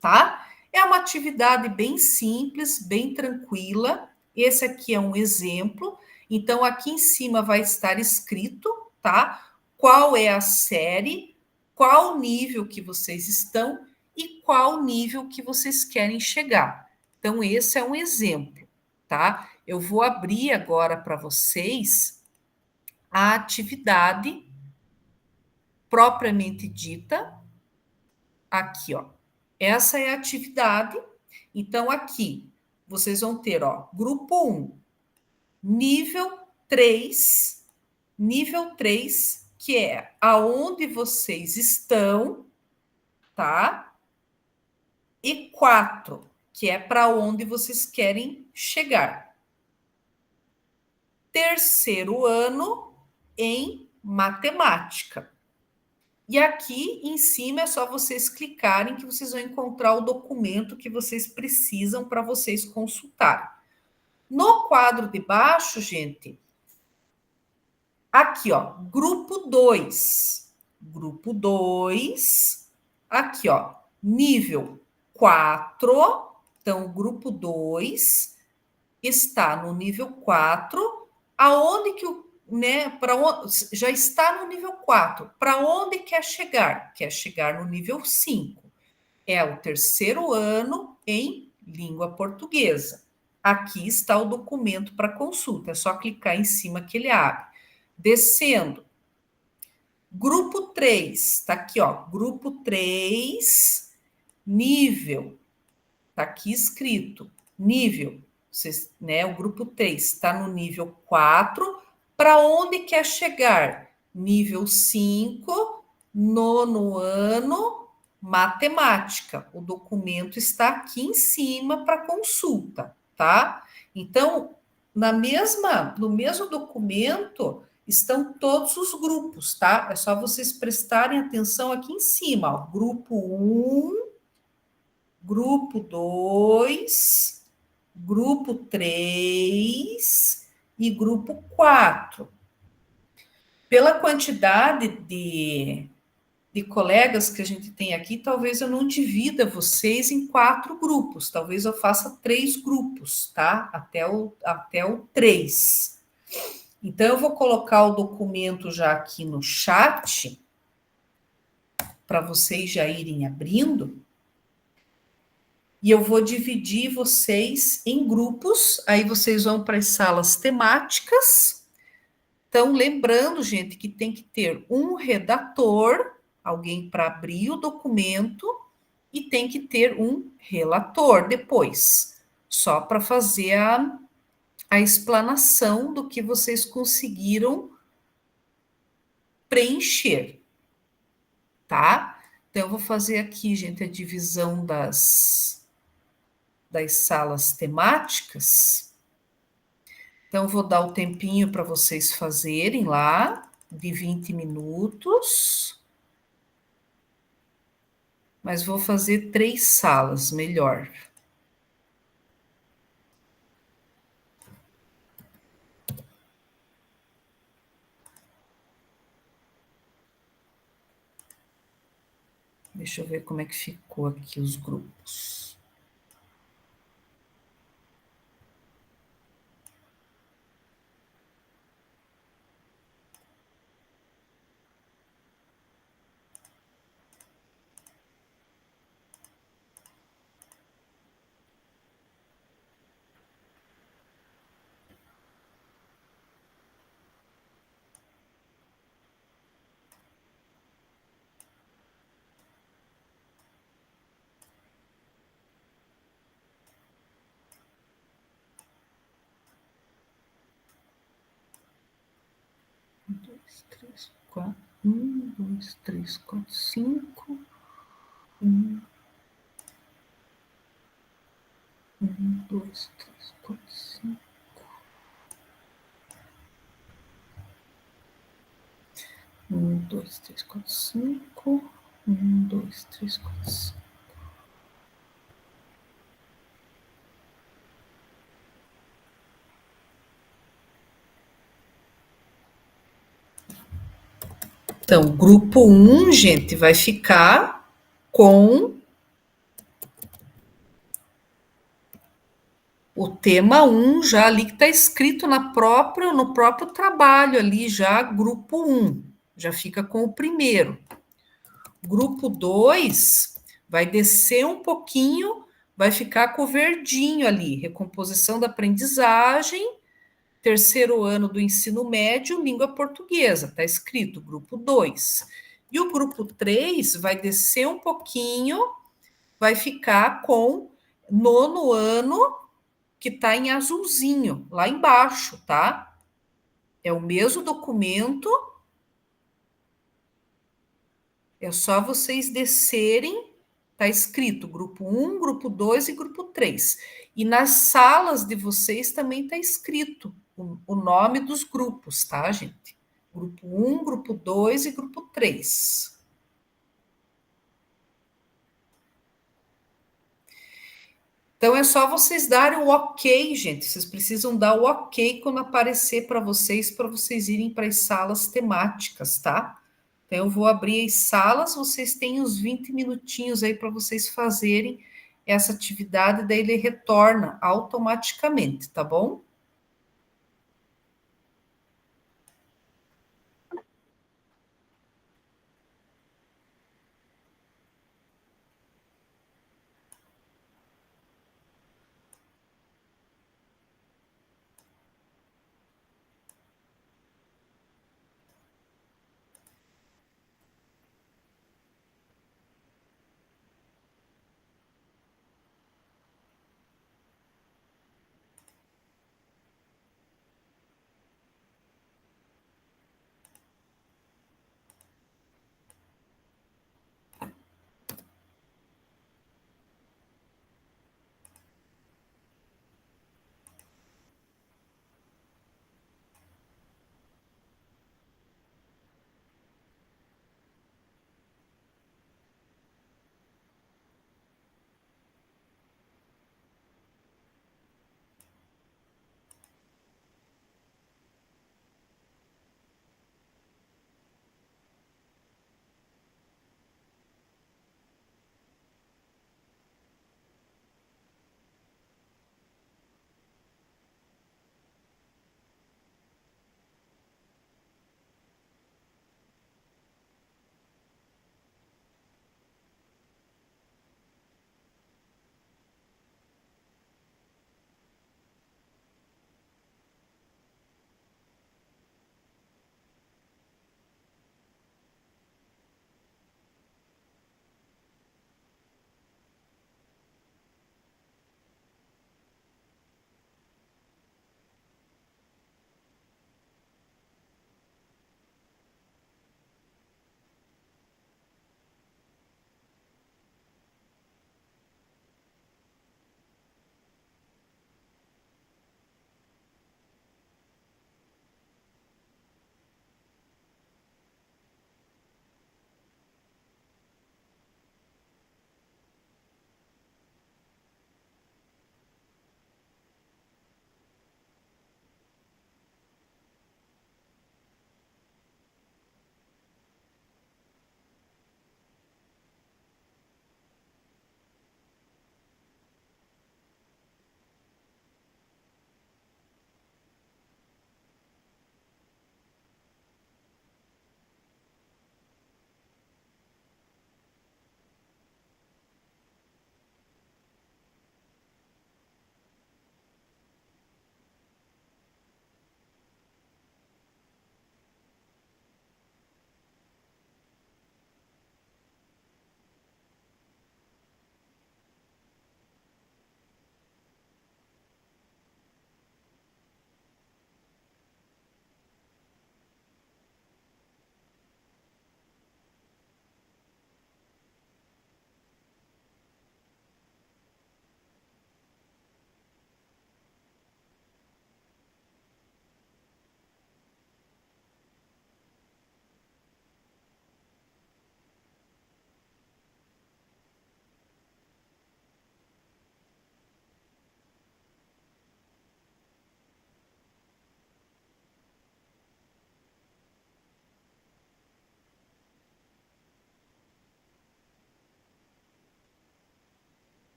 tá? É uma atividade bem simples, bem tranquila. Esse aqui é um exemplo. Então, aqui em cima vai estar escrito, tá? Qual é a série, qual nível que vocês estão e qual nível que vocês querem chegar. Então, esse é um exemplo, tá? Eu vou abrir agora para vocês a atividade propriamente dita. Aqui, ó. Essa é a atividade. Então, aqui, vocês vão ter, ó, grupo 1, nível 3, que é aonde vocês estão, tá? E 4, que é para onde vocês querem chegar. Terceiro ano em matemática. E aqui em cima é só vocês clicarem que vocês vão encontrar o documento que vocês precisam para vocês consultarem. No quadro de baixo, gente, aqui, ó, grupo 2. Grupo 2, aqui, ó, nível 4. Então, o grupo 2 está no nível 4, aonde que né, já está no nível 4. Para onde quer chegar? Quer chegar no nível 5. É o terceiro ano em língua portuguesa. Aqui está o documento para consulta. É só clicar em cima que ele abre. Descendo. Grupo 3. Está aqui, ó. Grupo 3, nível. Está aqui escrito. Nível. Né, o grupo 3 está no nível 4. Para onde quer chegar? Nível 5, nono ano, matemática. O documento está aqui em cima para consulta, tá? Então, no mesmo documento estão todos os grupos, tá? É só vocês prestarem atenção aqui em cima, ó. Grupo 1, grupo 2, grupo 3 e grupo 4. Pela quantidade de colegas que a gente tem aqui, talvez eu não divida vocês em 4 grupos, talvez eu faça 3 grupos, tá? Até o 3. Então, eu vou colocar o documento já aqui no chat, para vocês já irem abrindo. E eu vou dividir vocês em grupos, aí vocês vão para as salas temáticas. Então, lembrando, gente, que tem que ter um redator, alguém para abrir o documento, e tem que ter um relator depois, só para fazer a explanação do que vocês conseguiram preencher, tá? Então, eu vou fazer aqui, gente, a divisão das salas temáticas. Então, vou dar o tempinho para vocês fazerem lá, de 20 minutos. Mas vou fazer 3 salas, melhor. Deixa eu ver como é que ficou aqui os grupos. Dois, três, quatro. 1, 2, 3, 4, 5. 1, 2, 3, 4, 5. 1, 2, 3, 4, 5. 1, 2, 3, 4, 5. Então, grupo 1, gente, vai ficar com o tema 1 já ali que está escrito no próprio trabalho ali, já grupo 1, já fica com o primeiro. Grupo 2 vai descer um pouquinho, vai ficar com o verdinho ali, recomposição da aprendizagem, terceiro ano do ensino médio, língua portuguesa, está escrito grupo 2. E o grupo 3 vai descer um pouquinho, vai ficar com nono ano, que está em azulzinho, lá embaixo, tá? É o mesmo documento, é só vocês descerem, tá escrito grupo 1, grupo 2 e grupo 3. E nas salas de vocês também tá escrito o nome dos grupos, tá, gente? Grupo 1, grupo 2 e grupo 3. Então, é só vocês darem o ok, gente. Vocês precisam dar o ok quando aparecer para vocês irem para as salas temáticas, tá? Então, eu vou abrir as salas, vocês têm uns 20 minutinhos aí para vocês fazerem essa atividade, daí ele retorna automaticamente, tá bom?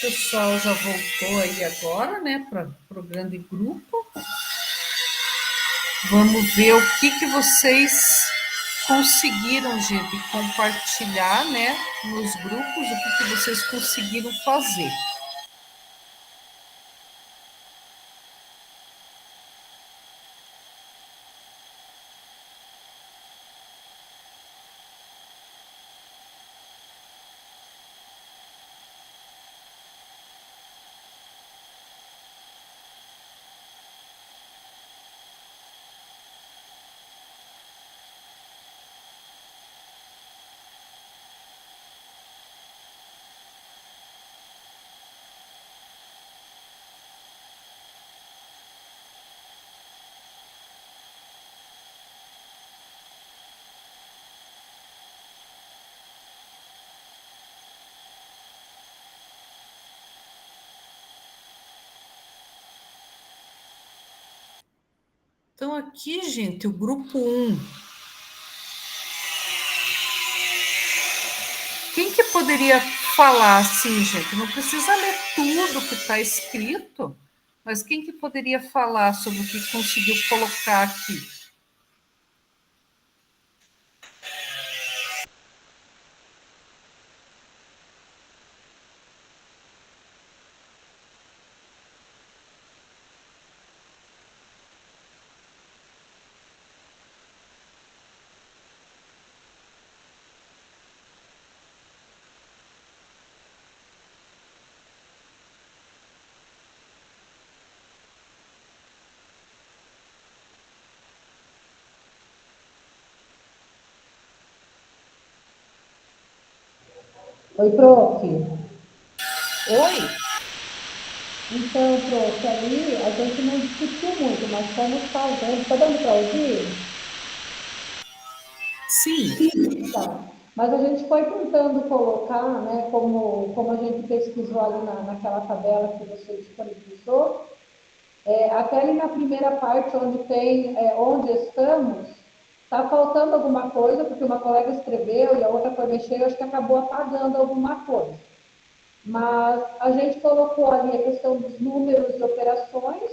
pessoal já voltou aí agora, né, para o grande grupo. Vamos ver o que vocês conseguiram, gente, compartilhar, né, nos grupos, o que vocês conseguiram fazer. Então, aqui, gente, o grupo 1. Quem que poderia falar assim, gente? Não precisa ler tudo que está escrito, mas quem que poderia falar sobre o que conseguiu colocar aqui? Oi, prof. Oi? Então, prof, ali a gente não discutiu muito, mas fomos fazendo. Está dando para ouvir? Sim. Tá. Mas a gente foi tentando colocar, né, como a gente pesquisou ali naquela tabela que você disponibilizou, até ali na primeira parte, onde tem onde estamos, está faltando alguma coisa, porque uma colega escreveu e a outra foi mexer, eu acho que acabou apagando alguma coisa. Mas a gente colocou ali a questão dos números de operações,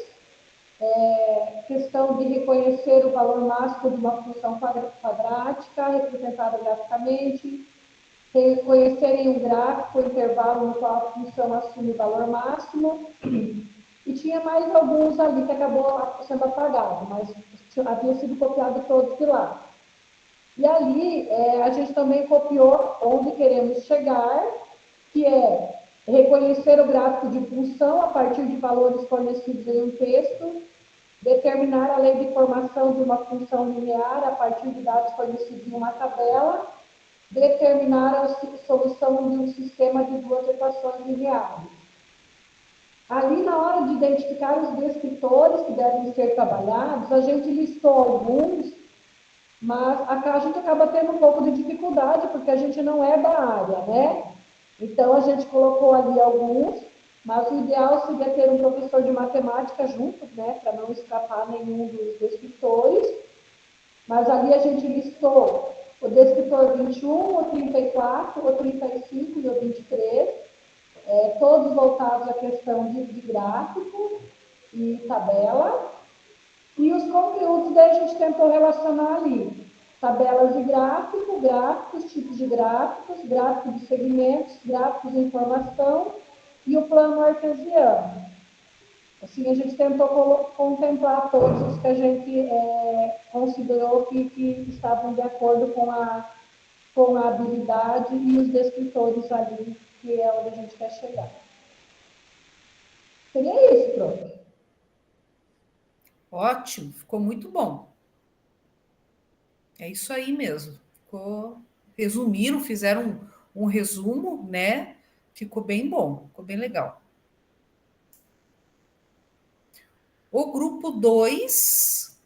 questão de reconhecer o valor máximo de uma função quadrática representada graficamente, reconhecerem um gráfico, o intervalo no qual a função assume o valor máximo, e tinha mais alguns ali que acabou sendo apagado, mas havia sido copiado todos de lá. E ali a gente também copiou onde queremos chegar, que é reconhecer o gráfico de função a partir de valores fornecidos em um texto, determinar a lei de formação de uma função linear a partir de dados fornecidos em uma tabela, determinar a solução de um sistema de duas equações lineares. Ali, na hora de identificar os descritores que devem ser trabalhados, a gente listou alguns, mas a gente acaba tendo um pouco de dificuldade, porque a gente não é da área, né? Então, a gente colocou ali alguns, mas o ideal seria ter um professor de matemática junto, né, para não escapar nenhum dos descritores. Mas ali a gente listou o descritor 21, o 34, o 35 e o 23, todos voltados à questão de gráfico e tabela. E os conteúdos daí a gente tentou relacionar ali. Tabelas de gráfico, gráficos, tipos de gráficos, gráficos de segmentos, gráficos de informação e o plano artesiano. Assim, a gente tentou contemplar todos os que a gente considerou que estavam de acordo com a habilidade e os descritores ali, que é onde a gente quer chegar. Seria isso, prof. Ótimo, ficou muito bom. É isso aí mesmo. Resumiram, fizeram um resumo, né? Ficou bem bom, ficou bem legal. O grupo 2,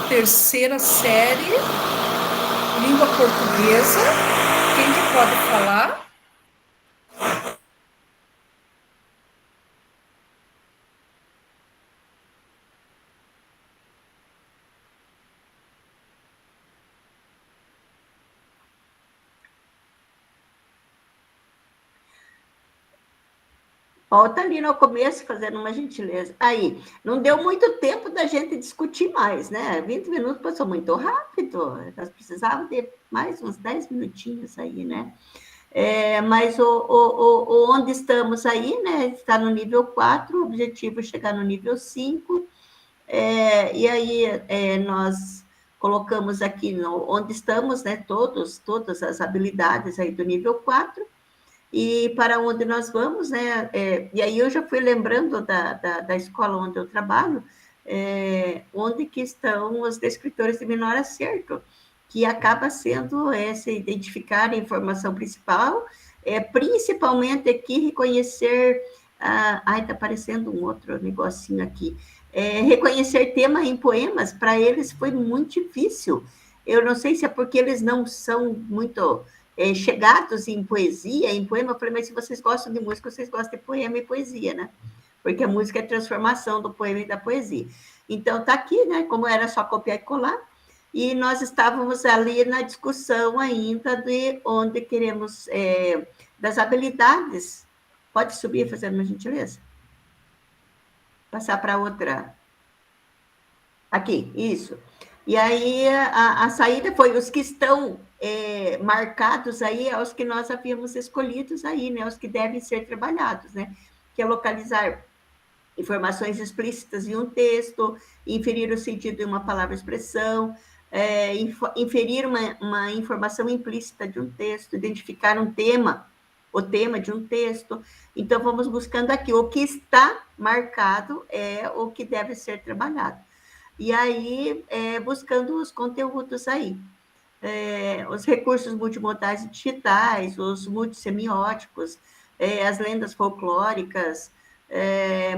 terceira série, língua portuguesa. Quem que pode falar? Volta ali no começo, fazendo uma gentileza. Aí, não deu muito tempo da gente discutir mais, né? 20 minutos passou muito rápido. Nós precisávamos de mais uns 10 minutinhos aí, né? Mas onde estamos aí, né? Está no nível 4, o objetivo é chegar no nível 5. E aí nós colocamos aqui onde estamos, né? Todas as habilidades aí do nível 4. E para onde nós vamos, né? E aí eu já fui lembrando da escola onde eu trabalho, onde que estão os descritores de menor acerto, que acaba sendo se identificar a informação principal, principalmente aqui reconhecer... está aparecendo um outro negocinho aqui. Reconhecer tema em poemas, para eles foi muito difícil. Eu não sei se é porque eles não são muito... chegados em poesia, em poema, eu falei, mas se vocês gostam de música, vocês gostam de poema e poesia, né? Porque a música é transformação do poema e da poesia. Então, tá aqui, né? Como era só copiar e colar, e nós estávamos ali na discussão ainda de onde queremos, das habilidades. Pode subir, fazendo uma gentileza? Passar para outra. Aqui, isso. E aí a saída foi os que estão marcados aí, aos que nós havíamos escolhidos aí, né? Os que devem ser trabalhados, né? Que é localizar informações explícitas em um texto, inferir o sentido de uma palavra-expressão, inferir uma informação implícita de um texto, identificar um tema, o tema de um texto. Então, vamos buscando aqui. O que está marcado é o que deve ser trabalhado. E aí, buscando os conteúdos aí. Os recursos multimodais e digitais, os multissemióticos, as lendas folclóricas,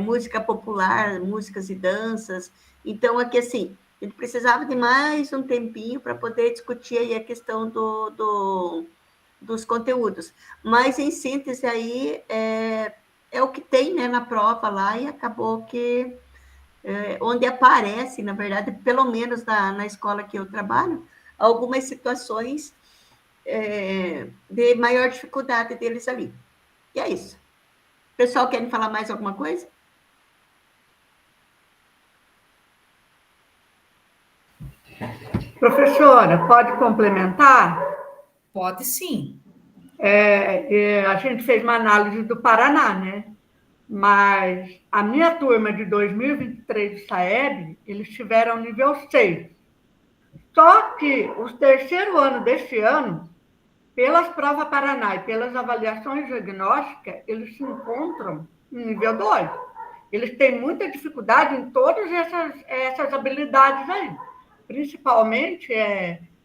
música popular, músicas e danças. Então, aqui, assim, a gente precisava de mais um tempinho para poder discutir aí a questão dos conteúdos. Mas, em síntese, aí, é o que tem, né, na prova lá, e acabou que... onde aparece, na verdade, pelo menos na escola que eu trabalho, algumas situações de maior dificuldade deles ali. E é isso. Pessoal, querem falar mais alguma coisa? Professora, pode complementar? Pode sim. A gente fez uma análise do Paraná, né? Mas a minha turma de 2023 do SAEB, eles tiveram nível 6. Só que o terceiro ano deste ano, pelas provas Paraná e pelas avaliações diagnósticas, eles se encontram em nível 2. Eles têm muita dificuldade em todas essas habilidades aí. Principalmente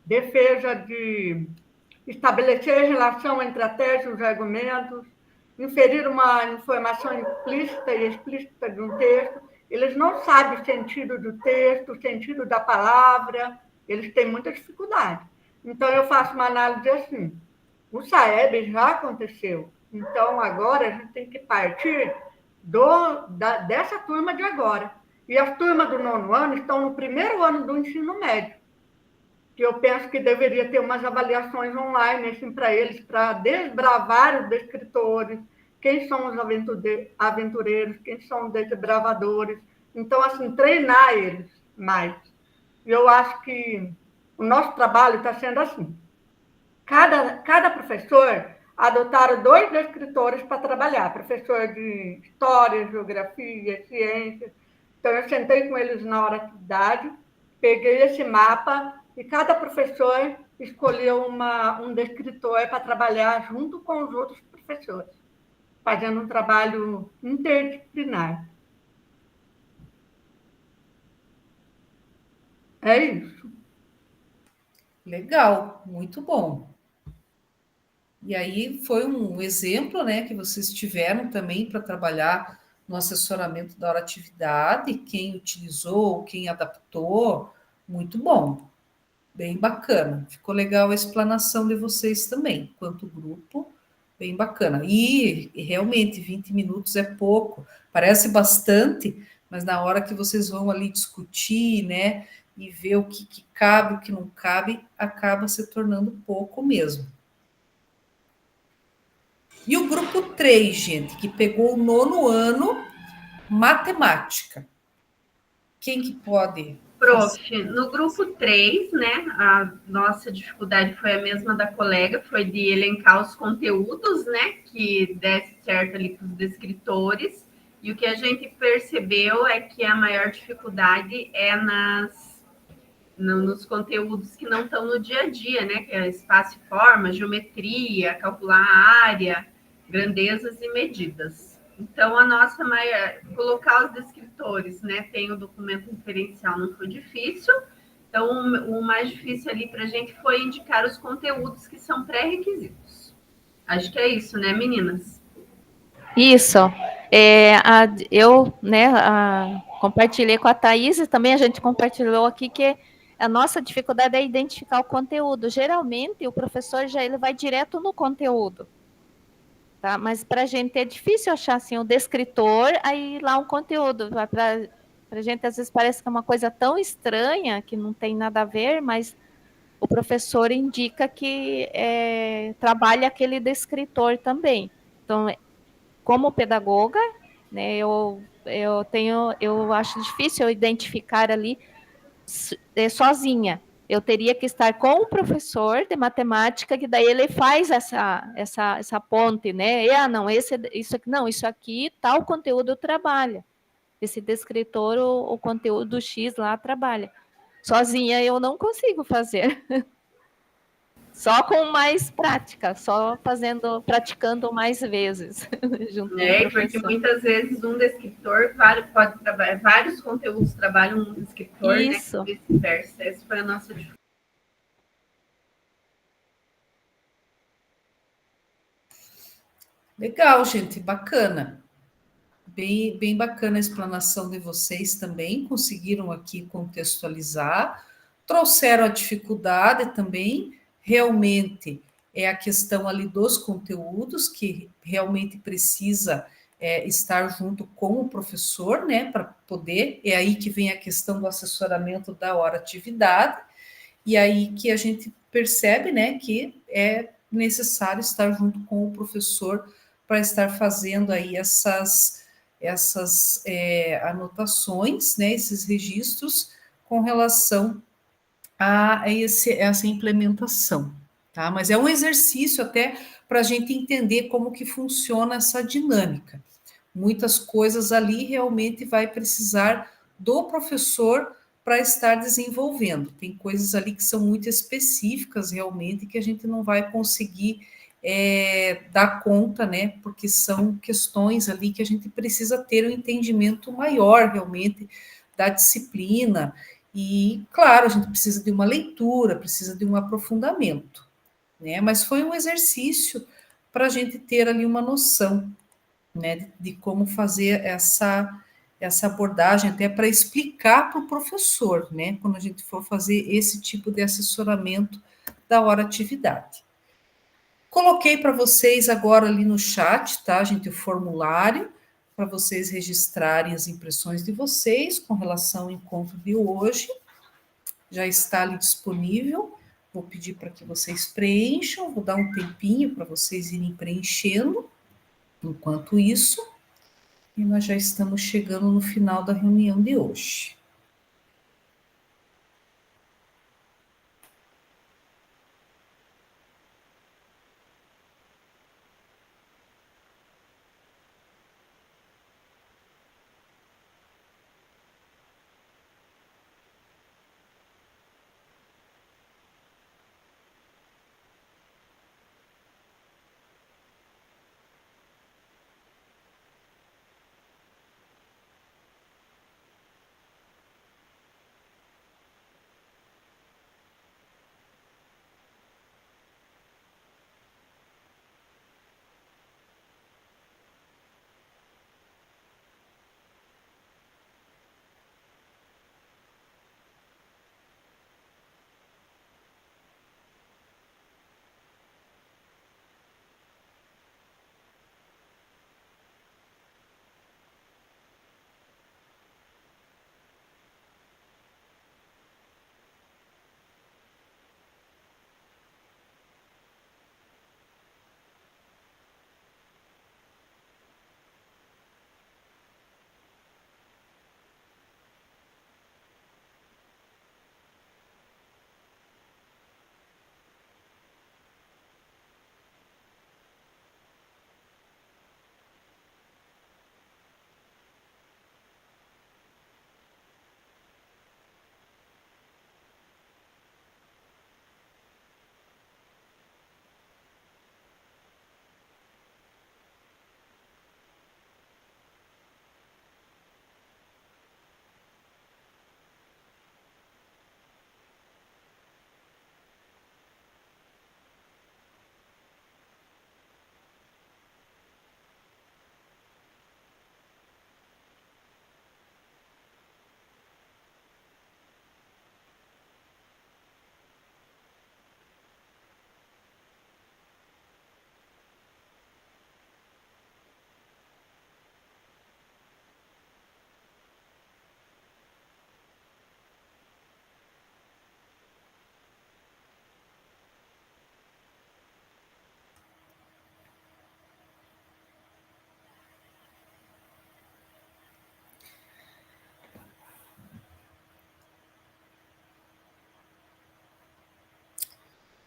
defesa de estabelecer relação entre a tese e os argumentos, inferir uma informação implícita e explícita de um texto. Eles não sabem o sentido do texto, o sentido da palavra, eles têm muita dificuldade. Então, eu faço uma análise assim. O SAEB já aconteceu, então agora a gente tem que partir dessa turma de agora. E as turmas do 9º ano estão no primeiro ano do ensino médio, que eu penso que deveria ter umas avaliações online assim, para eles, para desbravar os descritores, quem são os aventureiros, quem são os desbravadores. Então, assim, treinar eles mais. E eu acho que o nosso trabalho está sendo assim. Cada professor adotaram 2 descritores para trabalhar, professor de história, geografia, ciência. Então, eu sentei com eles na hora de atividade, peguei esse mapa e cada professor escolheu um descritor para trabalhar junto com os outros professores, fazendo um trabalho interdisciplinar. É isso. Legal, muito bom. E aí foi um exemplo, né, que vocês tiveram também para trabalhar no assessoramento da oratividade, quem utilizou, quem adaptou, muito bom, bem bacana. Ficou legal a explanação de vocês também, quanto grupo, bem bacana. E realmente 20 minutos é pouco, parece bastante, mas na hora que vocês vão ali discutir, né, e ver o que cabe, o que não cabe, acaba se tornando pouco mesmo. E o grupo 3, gente, que pegou o 9º ano, matemática. Quem que pode Prof, fazer? no grupo 3, né, a nossa dificuldade foi a mesma da colega, foi de elencar os conteúdos, né, que desse certo ali para os descritores, e o que a gente percebeu é que a maior dificuldade é nos conteúdos que não estão no dia a dia, né, que é espaço e forma, geometria, calcular a área, grandezas e medidas. Então, a nossa maior, colocar os descritores, né, tem o documento referencial, não foi difícil. Então, o mais difícil ali para a gente foi indicar os conteúdos que são pré-requisitos. Acho que é isso, né, meninas? Isso. Eu, né, compartilhei com a Thaís e também a gente compartilhou aqui que a nossa dificuldade é identificar o conteúdo. Geralmente, o professor ele vai direto no conteúdo. Tá? Mas para a gente é difícil achar assim, o descritor, aí lá um conteúdo. Para a gente, às vezes, parece que é uma coisa tão estranha que não tem nada a ver, mas o professor indica que trabalha aquele descritor também. Então, como pedagoga, né, eu acho difícil eu identificar ali sozinha. Eu teria que estar com o professor de matemática, que daí ele faz essa ponte, né? Não, isso aqui, tal conteúdo trabalha. Esse descritor, o conteúdo X lá trabalha. Sozinha eu não consigo fazer. Só com mais prática, só praticando mais vezes, junto com o Porque professor. muitas vezes um descritor pode trabalhar, vários conteúdos trabalham um descritor, Isso. né? Vice-versa. Essa foi a nossa dificuldade. Legal, gente, bacana. Bem bacana a explanação de vocês também, conseguiram aqui contextualizar, trouxeram a dificuldade também, realmente é a questão ali dos conteúdos, que realmente precisa estar junto com o professor, né, para poder, é aí que vem a questão do assessoramento da hora atividade, e aí que a gente percebe, né, que é necessário estar junto com o professor para estar fazendo aí essas anotações, né, esses registros com relação a essa implementação, tá? Mas é um exercício até para a gente entender como que funciona essa dinâmica. Muitas coisas ali realmente vai precisar do professor para estar desenvolvendo. Tem coisas ali que são muito específicas realmente que a gente não vai conseguir dar conta, né? Porque são questões ali que a gente precisa ter um entendimento maior realmente da disciplina. E, claro, a gente precisa de uma leitura, precisa de um aprofundamento, né? Mas foi um exercício para a gente ter ali uma noção, né, de como fazer essa abordagem, até para explicar para o professor, né, quando a gente for fazer esse tipo de assessoramento da hora atividade. Coloquei para vocês agora ali no chat, tá, gente, o formulário, para vocês registrarem as impressões de vocês com relação ao encontro de hoje. Já está ali disponível. Vou pedir para que vocês preencham, vou dar um tempinho para vocês irem preenchendo. Enquanto isso, e nós já estamos chegando no final da reunião de hoje.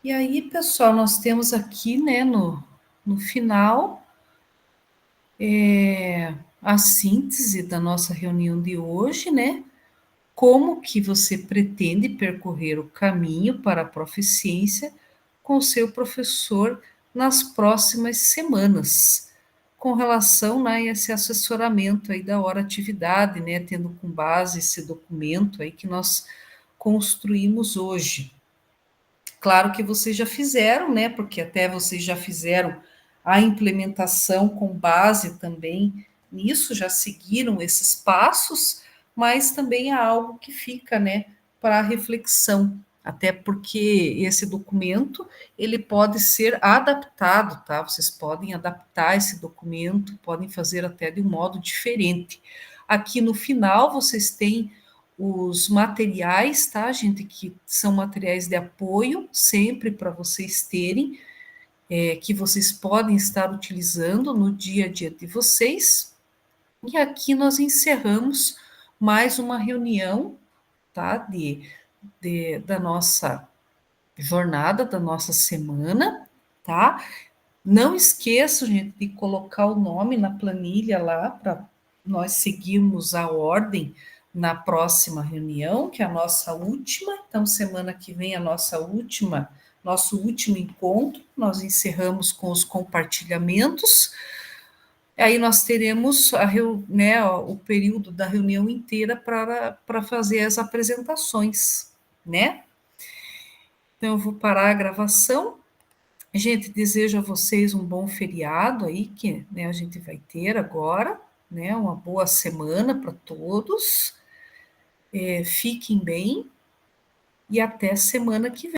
E aí, pessoal, nós temos aqui, né, no final, a síntese da nossa reunião de hoje, né? Como que você pretende percorrer o caminho para a proficiência com o seu professor nas próximas semanas, com relação, né, a esse assessoramento aí da hora atividade, né, tendo com base esse documento aí que nós construímos hoje. Claro que vocês já fizeram, né, porque até vocês já fizeram a implementação com base também nisso, já seguiram esses passos, mas também há algo que fica, né, para reflexão, até porque esse documento, ele pode ser adaptado, tá? Vocês podem adaptar esse documento, podem fazer até de um modo diferente. Aqui no final, vocês têm os materiais, tá, gente, que são materiais de apoio, sempre para vocês terem, que vocês podem estar utilizando no dia a dia de vocês. E aqui nós encerramos mais uma reunião, tá, da nossa jornada, da nossa semana, tá? Não esqueçam, gente, de colocar o nome na planilha lá para nós seguirmos a ordem na próxima reunião, que é a nossa última. Então, semana que vem, nosso último encontro, nós encerramos com os compartilhamentos. Aí nós teremos né, o período da reunião inteira para fazer as apresentações, né? Então, eu vou parar a gravação. Gente, desejo a vocês um bom feriado aí, que, né, a gente vai ter agora, né? Uma boa semana para todos. Fiquem bem e até semana que vem.